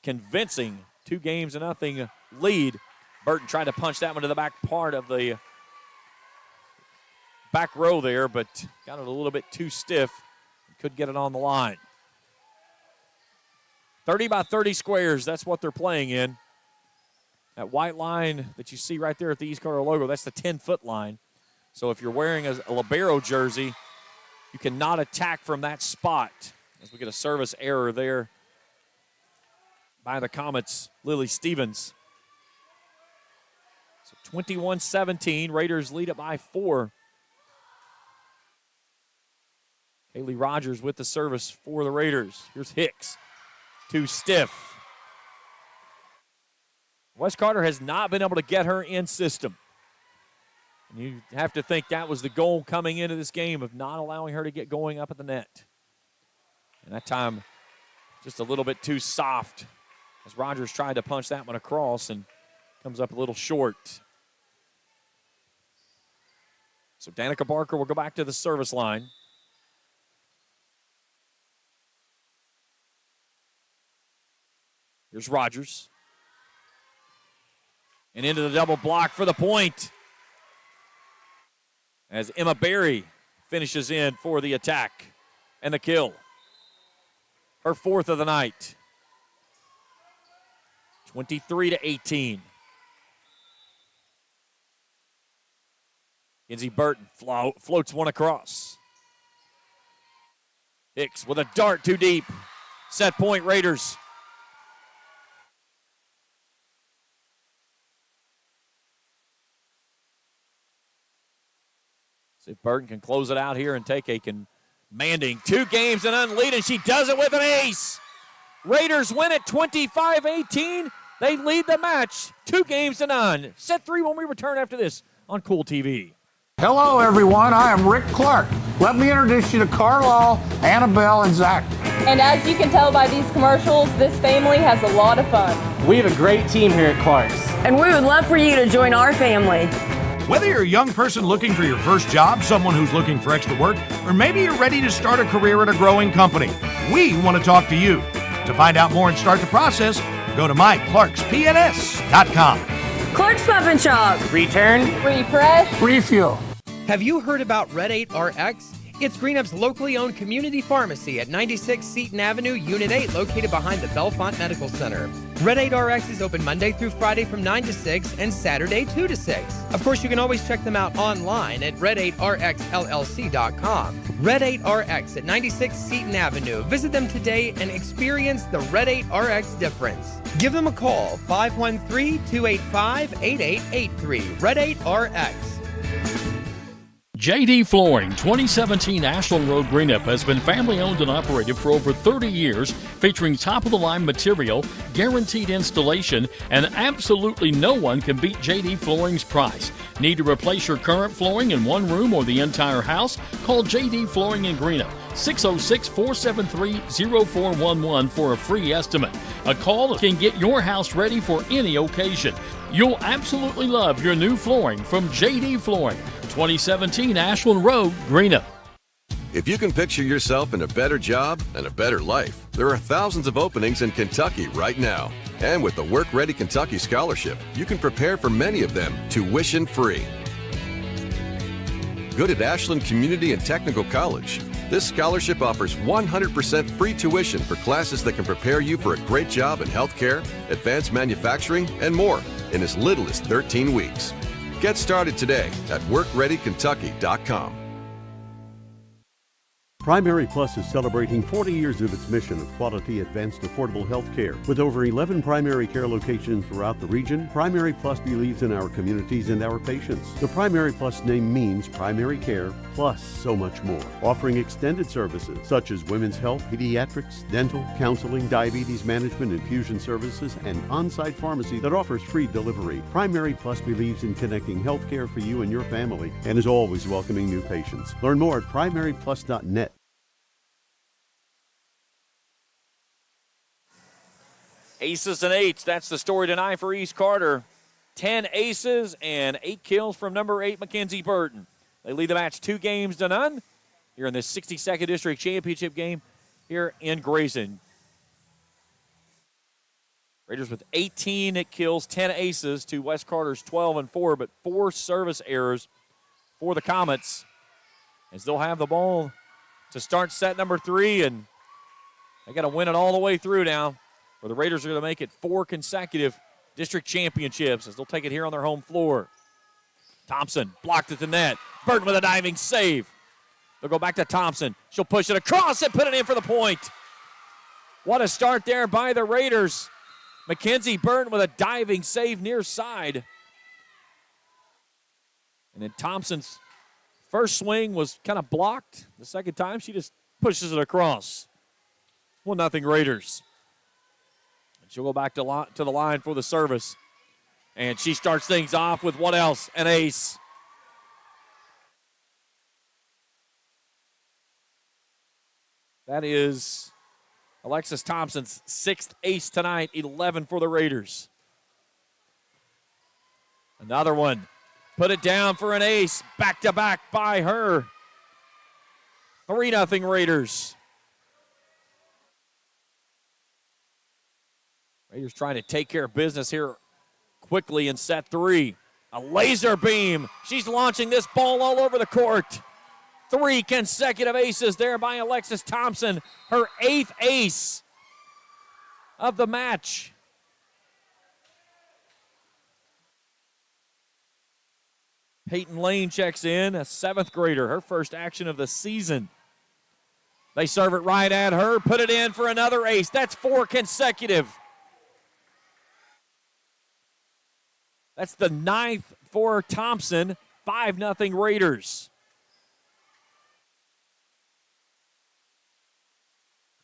convincing 2-0 lead. Burton tried to punch that one to the back part of the back row there, but got it a little bit too stiff. Couldn't get it on the line. 30 by 30 squares, that's what they're playing in. That white line that you see right there at the East Carter logo, that's the 10-foot line. So if you're wearing a libero jersey, you cannot attack from that spot. As we get a service error there by the Comets, Lily Stevens. So 21-17, Raiders lead it by 4. Kaylee Rogers with the service for the Raiders. Here's Hicks. Too stiff. West Carter has not been able to get her in system. And you have to think that was the goal coming into this game, of not allowing her to get going up at the net. And that time, just a little bit too soft as Rogers tried to punch that one across and comes up a little short. So Danica Barker will go back to the service line. Here's Rogers. And into the double block for the point, as Emma Berry finishes in for the attack and the kill. Her 4th of the night. 23-18. Kenzie Burton floats one across. Hicks with a dart too deep. Set point, Raiders. See if Burton can close it out here and take a commanding 2 games and unlead, and she does it with an ace. Raiders win it 25-18. They lead the match 2-0. Set 3 when we return after this on Kool TV. Hello, everyone. I am Rick Clark. Let me introduce you to Carlisle, Annabelle, and Zach. And as you can tell by these commercials, this family has a lot of fun. We have a great team here at Clark's. And we would love for you to join our family. Whether you're a young person looking for your first job, someone who's looking for extra work, or maybe you're ready to start a career at a growing company, we want to talk to you. To find out more and start the process, go to myclarkspns.com. Clark's Pump and Shop. Return. Refresh. Refuel. Have you heard about Red 8 RX? It's Green Up's locally owned community pharmacy at 96 Seton Avenue, Unit 8, located behind the Bellefonte Medical Center. Red 8 RX is open Monday through Friday from 9 to 6 and Saturday 2 to 6. Of course, you can always check them out online at red8rxllc.com. Red 8 RX at 96 Seton Avenue. Visit them today and experience the Red 8 RX difference. Give them a call, 513-285-8883. Red 8 RX. JD Flooring, 2017 Ashland Road, Greenup, has been family owned and operated for over 30 years, featuring top-of-the-line material, guaranteed installation, and absolutely no one can beat JD Flooring's price. Need to replace your current flooring in one room or the entire house? Call JD Flooring in Greenup, 606-473-0411 for a free estimate. A call can get your house ready for any occasion. You'll absolutely love your new flooring from JD Flooring, 2017 Ashland Road, Greenup. If you can picture yourself in a better job and a better life, there are thousands of openings in Kentucky right now. And with the Work Ready Kentucky Scholarship, you can prepare for many of them tuition-free. Good at Ashland Community and Technical College. This scholarship offers 100% free tuition for classes that can prepare you for a great job in healthcare, advanced manufacturing, and more in as little as 13 weeks. Get started today at workreadykentucky.com. Primary Plus is celebrating 40 years of its mission of quality, advanced, affordable health care. With over 11 primary care locations throughout the region, Primary Plus believes in our communities and our patients. The Primary Plus name means primary care plus so much more, offering extended services such as women's health, pediatrics, dental, counseling, diabetes management, infusion services, and on-site pharmacy that offers free delivery. Primary Plus believes in connecting health care for you and your family and is always welcoming new patients. Learn more at primaryplus.net. Aces and eights, that's the story tonight for East Carter. 10 aces and 8 kills from number 8, Mackenzie Burton. They lead the match 2-0 here in the 62nd District Championship game here in Grayson. Raiders with 18 kills, 10 aces to West Carter's 12 and 4, but 4 service errors for the Comets as they'll have the ball to start set number 3, and they got to win it all the way through now, where the Raiders are going to make it 4 consecutive district championships as they'll take it here on their home floor. Thompson blocked at the net. Burton with a diving save. They'll go back to Thompson. She'll push it across and put it in for the point. What a start there by the Raiders. Mackenzie Burton with a diving save near side. And then Thompson's first swing was kind of blocked. The second time, she just pushes it across. 1-0 Raiders. She'll go back to the line for the service. And she starts things off with what else? An ace. That is Alexis Thompson's 6th ace tonight, 11 for the Raiders. Another one. Put it down for an ace. Back-to-back by her. 3-0 Raiders. Raiders trying to take care of business here quickly in set 3. A laser beam. She's launching this ball all over the court. 3 consecutive aces there by Alexis Thompson. Her 8th ace of the match. Peyton Lane checks in, a 7th grader, her first action of the season. They serve it right at her, put it in for another ace. That's 4 consecutive. That's the 9th for Thompson. 5-0 Raiders.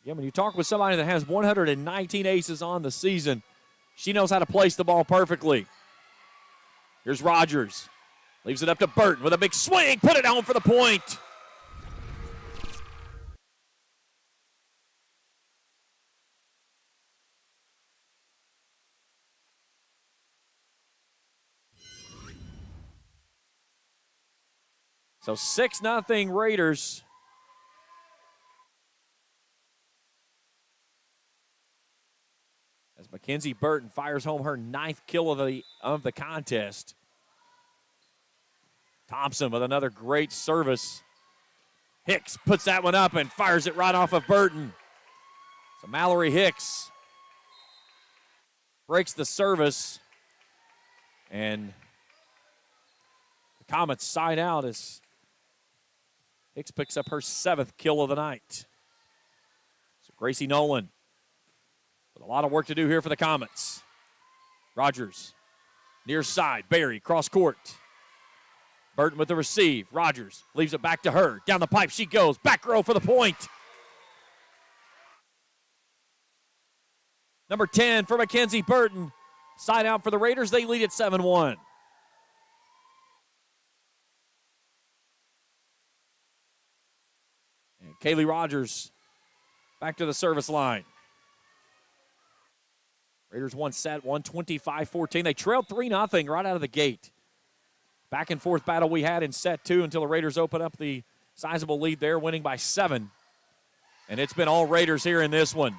Yeah, when you talk with somebody that has 119 aces on the season, she knows how to place the ball perfectly. Here's Rogers. Leaves it up to Burton with a big swing. Put it home for the point. So 6-0 Raiders. As Mackenzie Burton fires home her 9th kill of the contest. Thompson with another great service. Hicks puts that one up and fires it right off of Burton. So Mallory Hicks breaks the service. And the Comets side out as Hicks picks up her 7th kill of the night. So Gracie Nolan with a lot of work to do here for the Comets. Rogers, near side, Barry, cross court. Burton with the receive. Rogers leaves it back to her. Down the pipe she goes. Back row for the point. Number 10 for Mackenzie Burton. Side out for the Raiders. They lead at 7-1. And Kaylee Rogers back to the service line. Raiders won set 125-14. They trailed 3-0 right out of the gate. Back and forth battle we had in set 2 until the Raiders open up the sizable lead there, winning by 7. And it's been all Raiders here in this one.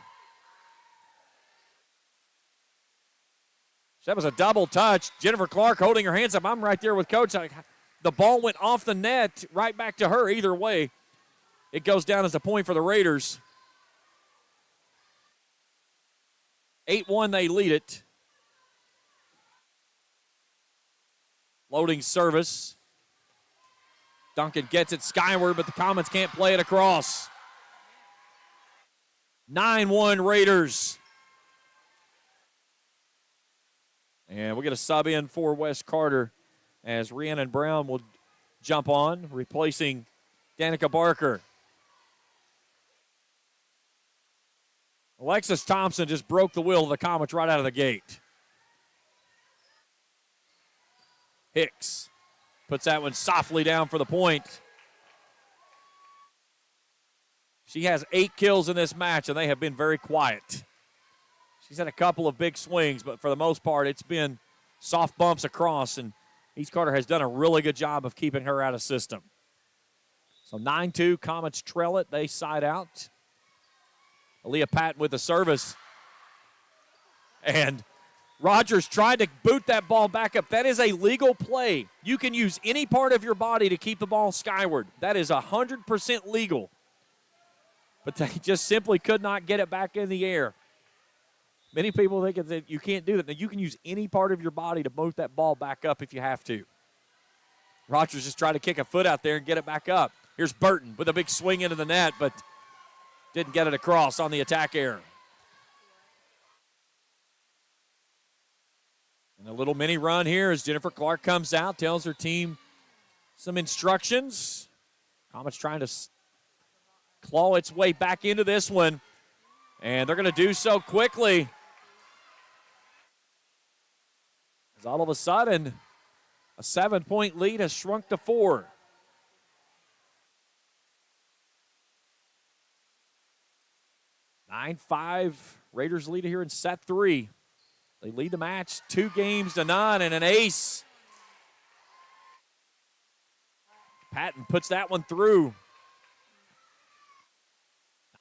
That was a double touch. Jennifer Clark holding her hands up. I'm right there with Coach. The ball went off the net right back to her. Either way, it goes down as a point for the Raiders. 8-1, they lead it. Loading service. Duncan gets it skyward, but the Comets can't play it across. 9-1 Raiders. And we'll get a sub in for Wes Carter as Rhiannon Brown will jump on, replacing Danica Barker. Alexis Thompson just broke the will of the Comets right out of the gate. Hicks puts that one softly down for the point. She has 8 kills in this match, and they have been very quiet. She's had a couple of big swings, but for the most part, it's been soft bumps across, and East Carter has done a really good job of keeping her out of system. So 9-2, Comets trail it. They side out. Aaliyah Patton with the service. And Rogers tried to boot that ball back up. That is a legal play. You can use any part of your body to keep the ball skyward. That is 100% legal. But they just simply could not get it back in the air. Many people think that you can't do that. Now, you can use any part of your body to boot that ball back up if you have to. Rogers just tried to kick a foot out there and get it back up. Here's Burton with a big swing into the net, but didn't get it across on the attack error. And a little mini run here as Jennifer Clark comes out, tells her team some instructions. Comets trying to claw its way back into this one, and they're going to do so quickly. As all of a sudden, a 7-point lead has shrunk to 4. Nine 9-5, Raiders lead here in set 3. They lead the match 2-0 and an ace. Patton puts that one through.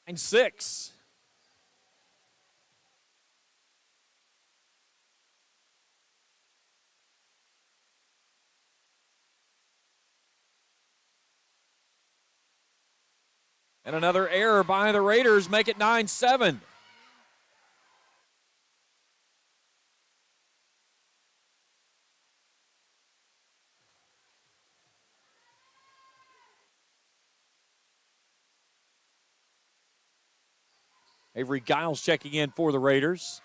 9-6. And another error by the Raiders, make it 9-7. Avery Giles checking in for the Raiders.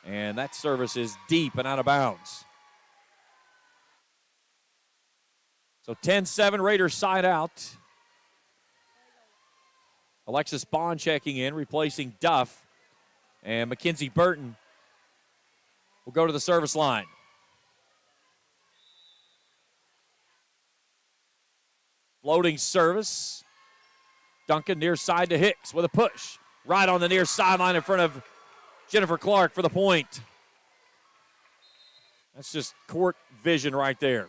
And that service is deep and out of bounds. So 10-7, Raiders side out. Alexis Bond checking in, replacing Duff. And Mackenzie Burton will go to the service line. Floating service. Duncan near side to Hicks with a push. Right on the near sideline in front of Jennifer Clark for the point. That's just court vision right there.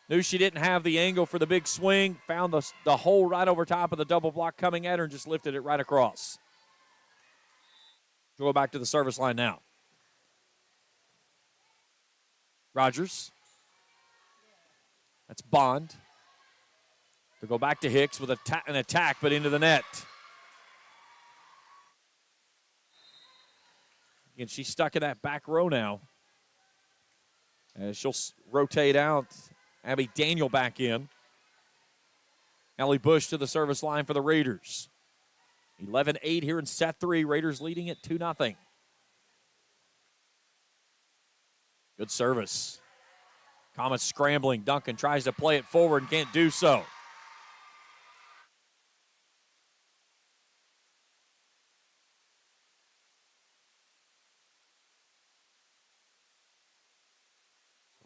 Knew she didn't have the angle for the big swing. Found the hole right over top of the double block coming at her and just lifted it right across. Go back to the service line now. Rogers. That's Bond. To go back to Hicks with an attack, but into the net. Again, she's stuck in that back row now. As she'll rotate out. Abby Daniel back in. Ellie Bush to the service line for the Raiders. 11-8 here in set 3. Raiders leading it 2-0. Good service. Comets scrambling. Duncan tries to play it forward and can't do so.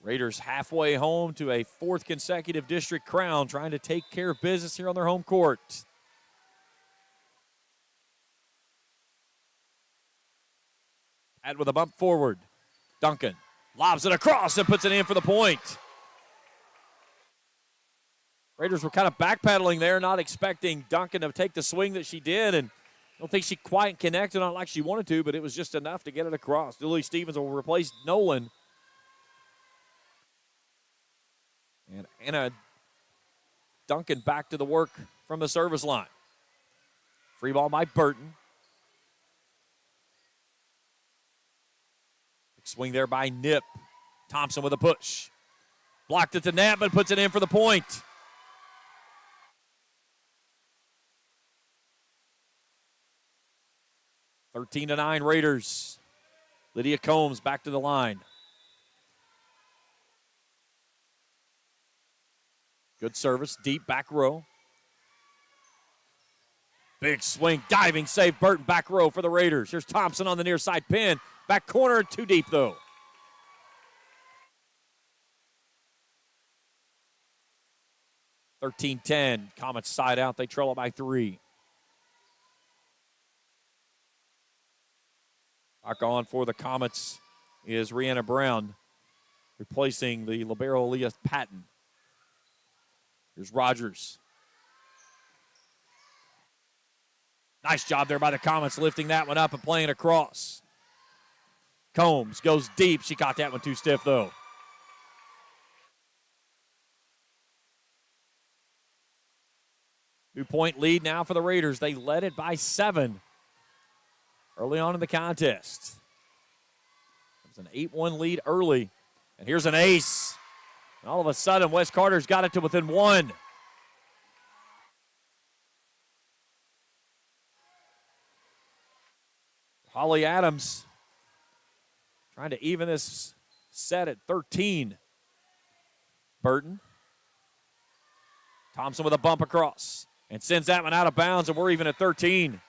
Raiders halfway home to a 4th consecutive district crown, trying to take care of business here on their home court. Add with a bump forward. Duncan lobs it across and puts it in for the point. Raiders were kind of backpedaling there, not expecting Duncan to take the swing that she did, and I don't think she quite connected on it like she wanted to, but it was just enough to get it across. Julie Stevens will replace Nolan. And Anna Duncan back to the work from the service line. Free ball by Burton. Big swing there by Nip. Thompson with a push. Blocked at the net, but puts it in for the point. (13-9) Raiders. Lydia Combs back to the line. Good service, deep back row. Big swing, diving save, Burton back row for the Raiders. Here's Thompson on the near side pin. Back corner, too deep though. (13-10). Comets side out, they trail it by 3. Back on for the Comets is Rihanna Brown, replacing the libero Leah Patton. Here's Rogers. Nice job there by the Comets, lifting that one up and playing across. Combs goes deep. She caught that one too stiff, though. Two-point lead now for the Raiders. They led it by 7 early on in the contest. It was an 8-1 lead early. And here's an ace. And all of a sudden, Wes Carter's got it to within 1. Holly Adams trying to even this set at 13. Burton. Thompson with a bump across and sends that one out of bounds, and we're even at 13.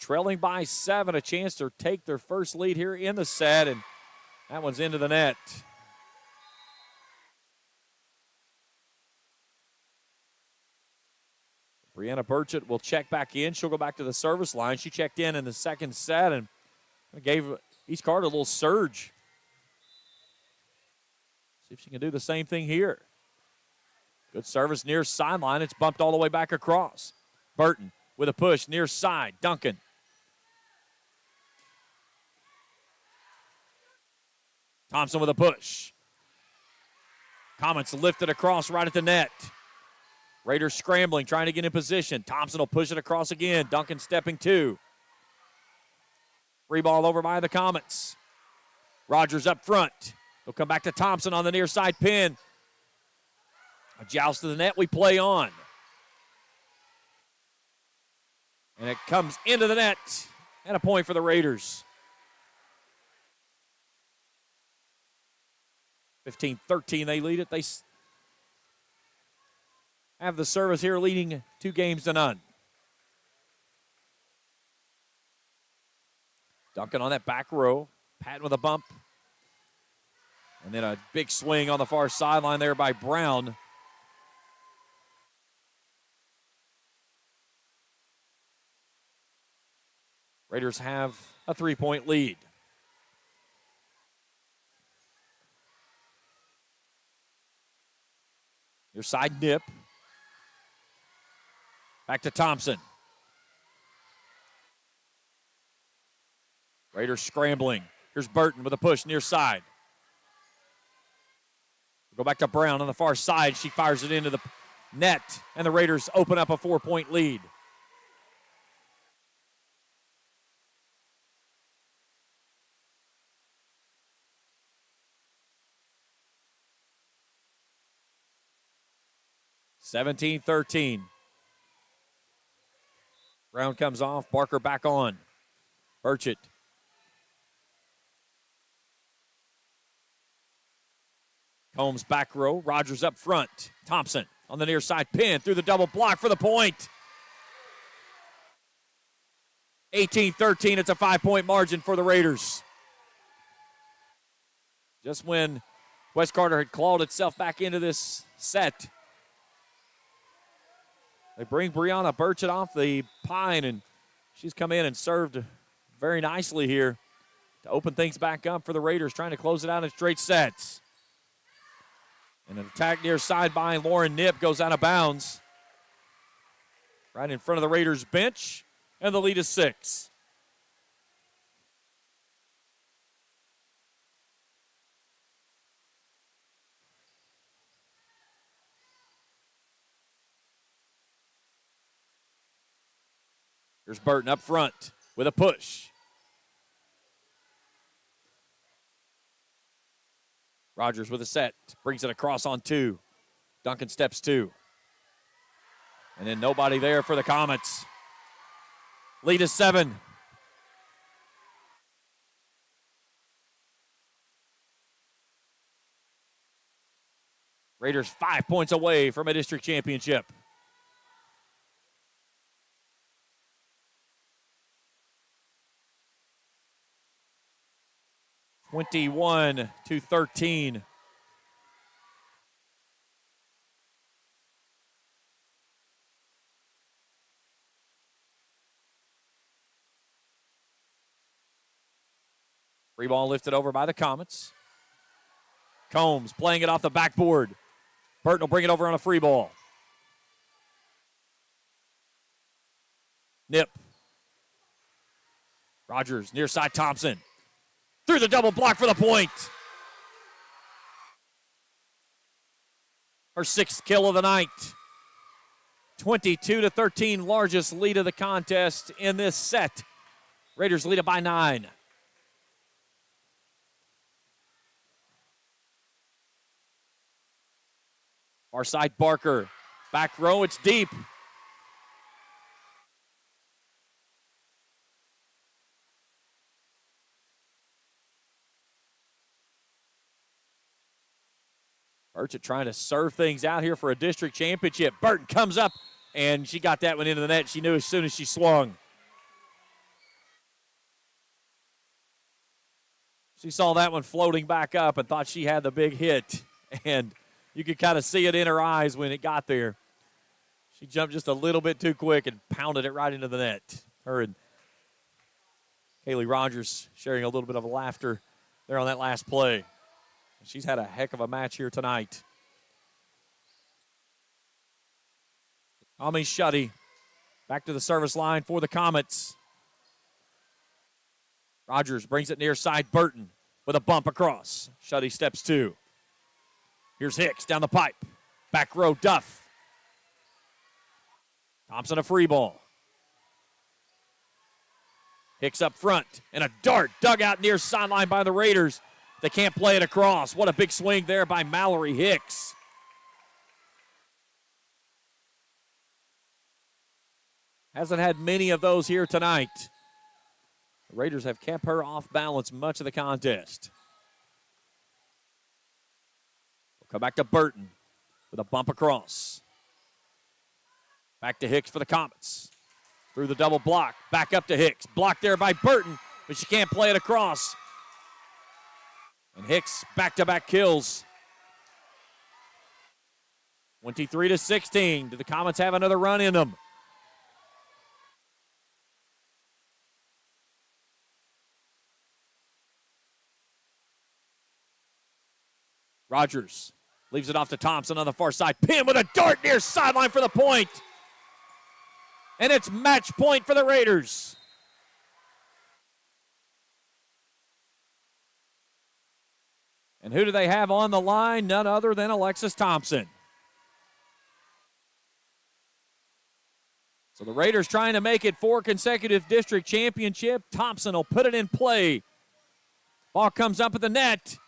Trailing by 7, a chance to take their first lead here in the set, and that one's into the net. Brianna Burchett will check back in. She'll go back to the service line. She checked in the second set and gave East Carter a little surge. See if she can do the same thing here. Good service near sideline. It's bumped all the way back across. Burton with a push near side. Duncan. Thompson with a push. Comets lifted across right at the net. Raiders scrambling, trying to get in position. Thompson will push it across again. Duncan stepping 2. Free ball over by the Comets. Rogers up front. They'll come back to Thompson on the near side pin. A joust to the net, we play on. And it comes into the net. And a point for the Raiders. 15-13, they lead it. They have the service here, leading 2-0. Duncan on that back row. Patton with a bump. And then a big swing on the far sideline there by Brown. Raiders have a 3-point lead. Your side dip. Back to Thompson. Raiders scrambling. Here's Burton with a push near side. Go back to Brown on the far side. She fires it into the net, and the Raiders open up a 4-point lead. (17-13). Brown comes off. Barker back on. Burchett. Combs back row. Rogers up front. Thompson on the near side pin through the double block for the point. 18-13. It's a 5-point margin for the Raiders. Just when West Carter had clawed itself back into this set, they bring Brianna Burchett off the pine, and she's come in and served very nicely here to open things back up for the Raiders, trying to close it out in straight sets. And an attack near side by Lauren Knipp goes out of bounds. Right in front of the Raiders bench, and the lead is 6. Here's Burton up front with a push. Rogers with a set. Brings it across on 2. Duncan steps 2. And then nobody there for the Comets. Lead is 7. Raiders 5 points away from a district championship. (21-13). Free ball lifted over by the Comets. Combs playing it off the backboard. Burton will bring it over on a free ball. Nip. Rogers near side Thompson. Through the double block for the point. Her 6th kill of the night. 22-13, largest lead of the contest in this set. Raiders lead it by 9. Far side Barker. Back row, it's deep. Burchett trying to serve things out here for a district championship. Burton comes up, and she got that one into the net. She knew as soon as she swung. She saw that one floating back up and thought she had the big hit. And you could kind of see it in her eyes when it got there. She jumped just a little bit too quick and pounded it right into the net. Her and Kaylee Rogers sharing a little bit of laughter there on that last play. She's had a heck of a match here tonight. Ami Shuddy back to the service line for the Comets. Rogers brings it near side Burton with a bump across. Shuddy steps 2. Here's Hicks down the pipe. Back row Duff. Thompson a free ball. Hicks up front and a dart dug out near sideline by the Raiders. They can't play it across. What a big swing there by Mallory Hicks. Hasn't had many of those here tonight. The Raiders have kept her off balance much of the contest. We'll come back to Burton with a bump across. Back to Hicks for the Comets. Through the double block. Back up to Hicks. Blocked there by Burton, but she can't play it across. And Hicks back-to-back kills. 23-16. Do the Comets have another run in them? Rogers leaves it off to Thompson on the far side. Pin with a dart near sideline for the point. And it's match point for the Raiders. And who do they have on the line? None other than Alexis Thompson. So the Raiders trying to make it 4 consecutive district championship. Thompson will put it in play. Ball comes up at the net,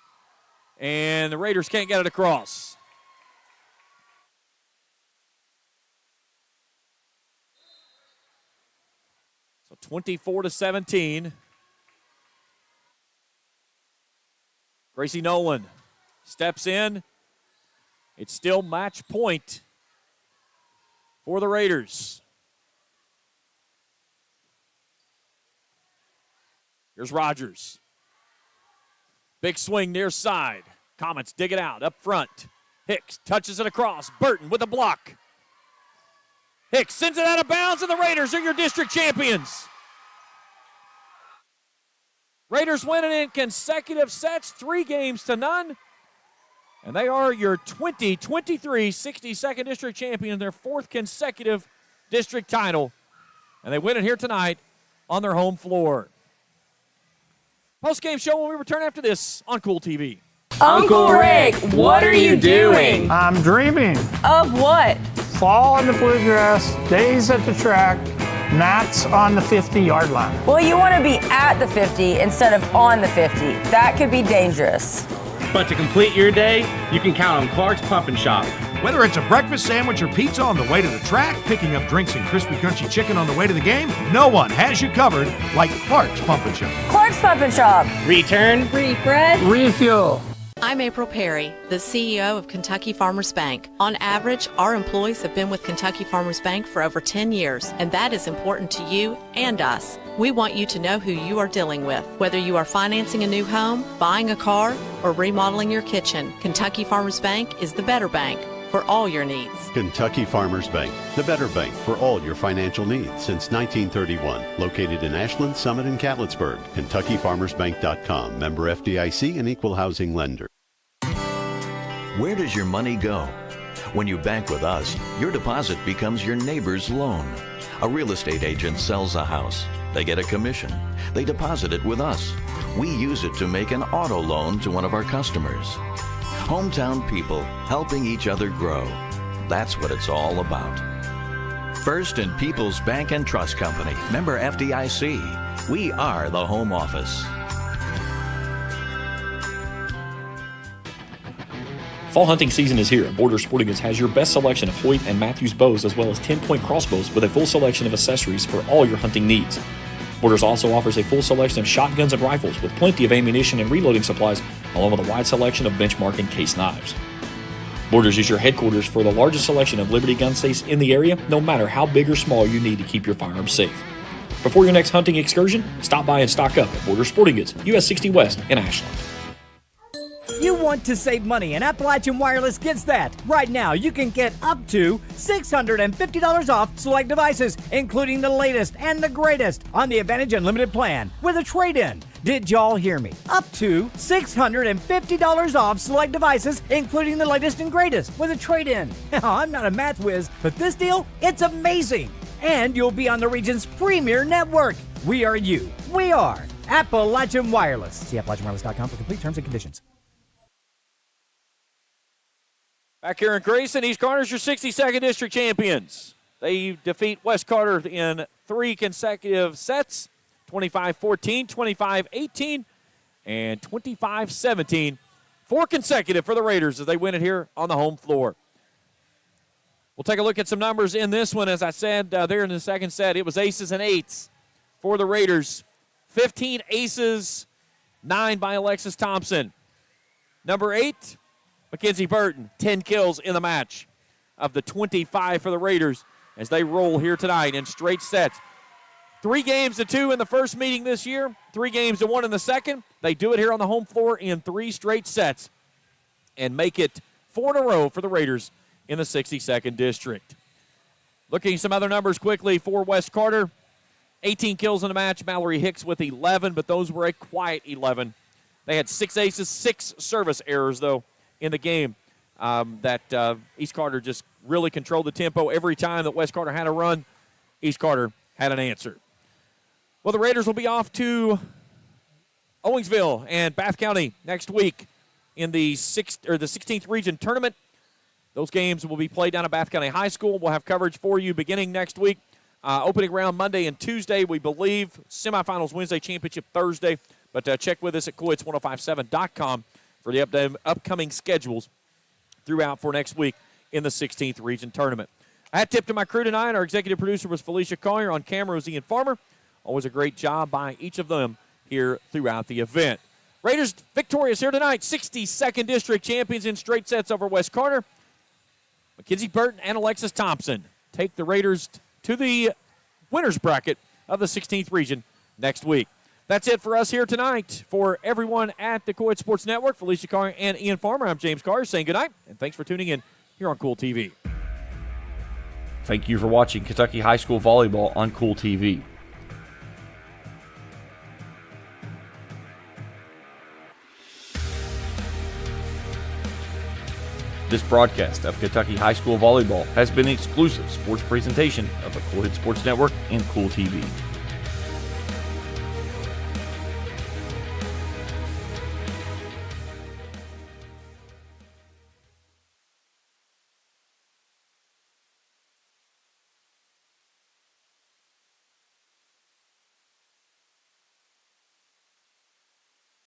and the Raiders can't get it across. So 24-17. Gracie Nolan steps in. It's still match point for the Raiders. Here's Rogers. Big swing near side. Comets dig it out up front. Hicks touches it across. Burton with a block. Hicks sends it out of bounds, and the Raiders are your district champions. Raiders winning in consecutive sets, 3-0. And they are your 2023 62nd district champion, their 4th consecutive district title. And they win it here tonight on their home floor. Post-game show when we return after this on Kool TV. Uncle Rick, what are you doing? I'm dreaming. Of what? Fall in the bluegrass, days at the track, Max on the 50-yard line. Well, you want to be at the 50 instead of on the 50. That could be dangerous. But to complete your day, you can count on Clark's Pump and Shop. Whether it's a breakfast sandwich or pizza on the way to the track, picking up drinks and crispy crunchy chicken on the way to the game, no one has you covered like Clark's Pump and Shop. Clark's Pump and Shop. Return, refresh, refuel. I'm April Perry, the CEO of Kentucky Farmers Bank. On average, our employees have been with Kentucky Farmers Bank for over 10 years, and that is important to you and us. We want you to know who you are dealing with. Whether you are financing a new home, buying a car, or remodeling your kitchen, Kentucky Farmers Bank is the better bank for all your needs. Kentucky Farmers Bank, the better bank for all your financial needs since 1931. Located in Ashland, Summit, and Catlettsburg. KentuckyFarmersBank.com. Member FDIC and Equal Housing Lender. Where does your money go? When you bank with us, your deposit becomes your neighbor's loan. A real estate agent sells a house. They get a commission. They deposit it with us. We use it to make an auto loan to one of our customers. Hometown people helping each other grow. That's what it's all about. First and People's Bank and Trust Company, member FDIC. We are the home office. Fall hunting season is here, and Borders Sporting Goods has your best selection of Hoyt and Matthews bows, as well as 10-point crossbows with a full selection of accessories for all your hunting needs. Borders also offers a full selection of shotguns and rifles with plenty of ammunition and reloading supplies, along with a wide selection of benchmark and case knives. Borders is your headquarters for the largest selection of Liberty gun safes in the area, no matter how big or small you need to keep your firearms safe. Before your next hunting excursion, stop by and stock up at Borders Sporting Goods, US 60 West in Ashland. You want to save money, and Appalachian Wireless gets that. Right now, you can get up to $650 off select devices, including the latest and the greatest on the Advantage Unlimited plan with a trade-in. Did y'all hear me? Up to $650 off select devices, including the latest and greatest with a trade-in. Now, I'm not a math whiz, but this deal, it's amazing. And you'll be on the region's premier network. We are you. We are Appalachian Wireless. See AppalachianWireless.com for complete terms and conditions. Back here in Grayson, East Carter's your 62nd District champions. They defeat West Carter in 3 consecutive sets, 25-14, 25-18, and 25-17. 4 consecutive for the Raiders as they win it here on the home floor. We'll take a look at some numbers in this one. As I said there in the second set, it was aces and eights for the Raiders. 15 aces, 9 by Alexis Thompson. Number 8, Mackenzie Burton, 10 kills in the match of the 25 for the Raiders as they roll here tonight in straight sets. 3 games to 2 in the first meeting this year, 3 games to 1 in the second. They do it here on the home floor in 3 straight sets and make it 4 in a row for the Raiders in the 62nd District. Looking at some other numbers quickly for West Carter, 18 kills in the match. Mallory Hicks with 11, but those were a quiet 11. They had 6 aces, 6 service errors, though, in the game that East Carter just really controlled the tempo. Every time that West Carter had a run, East Carter had an answer. Well, the Raiders will be off to Owensville and Bath County next week in the 16th Region Tournament. Those games will be played down at Bath County High School. We'll have coverage for you beginning next week. Opening round Monday and Tuesday, we believe. Semifinals Wednesday, championship Thursday. But check with us at KoolHits1057.com for the upcoming schedules throughout for next week in the 16th Region Tournament. I had tipped to my crew tonight. Our executive producer was Felicia Collier. On camera was Ian Farmer. Always a great job by each of them here throughout the event. Raiders victorious here tonight. 62nd District champions in straight sets over West Carter. Mackenzie Burton and Alexis Thompson take the Raiders to the winner's bracket of the 16th Region next week. That's it for us here tonight. For everyone at the Kool Sports Network, Felicia Carr and Ian Farmer, I'm James Carr saying goodnight, and thanks for tuning in here on Kool TV. Thank you for watching Kentucky High School Volleyball on Kool TV. This broadcast of Kentucky High School Volleyball has been an exclusive sports presentation of the Kool Sports Network and Kool TV.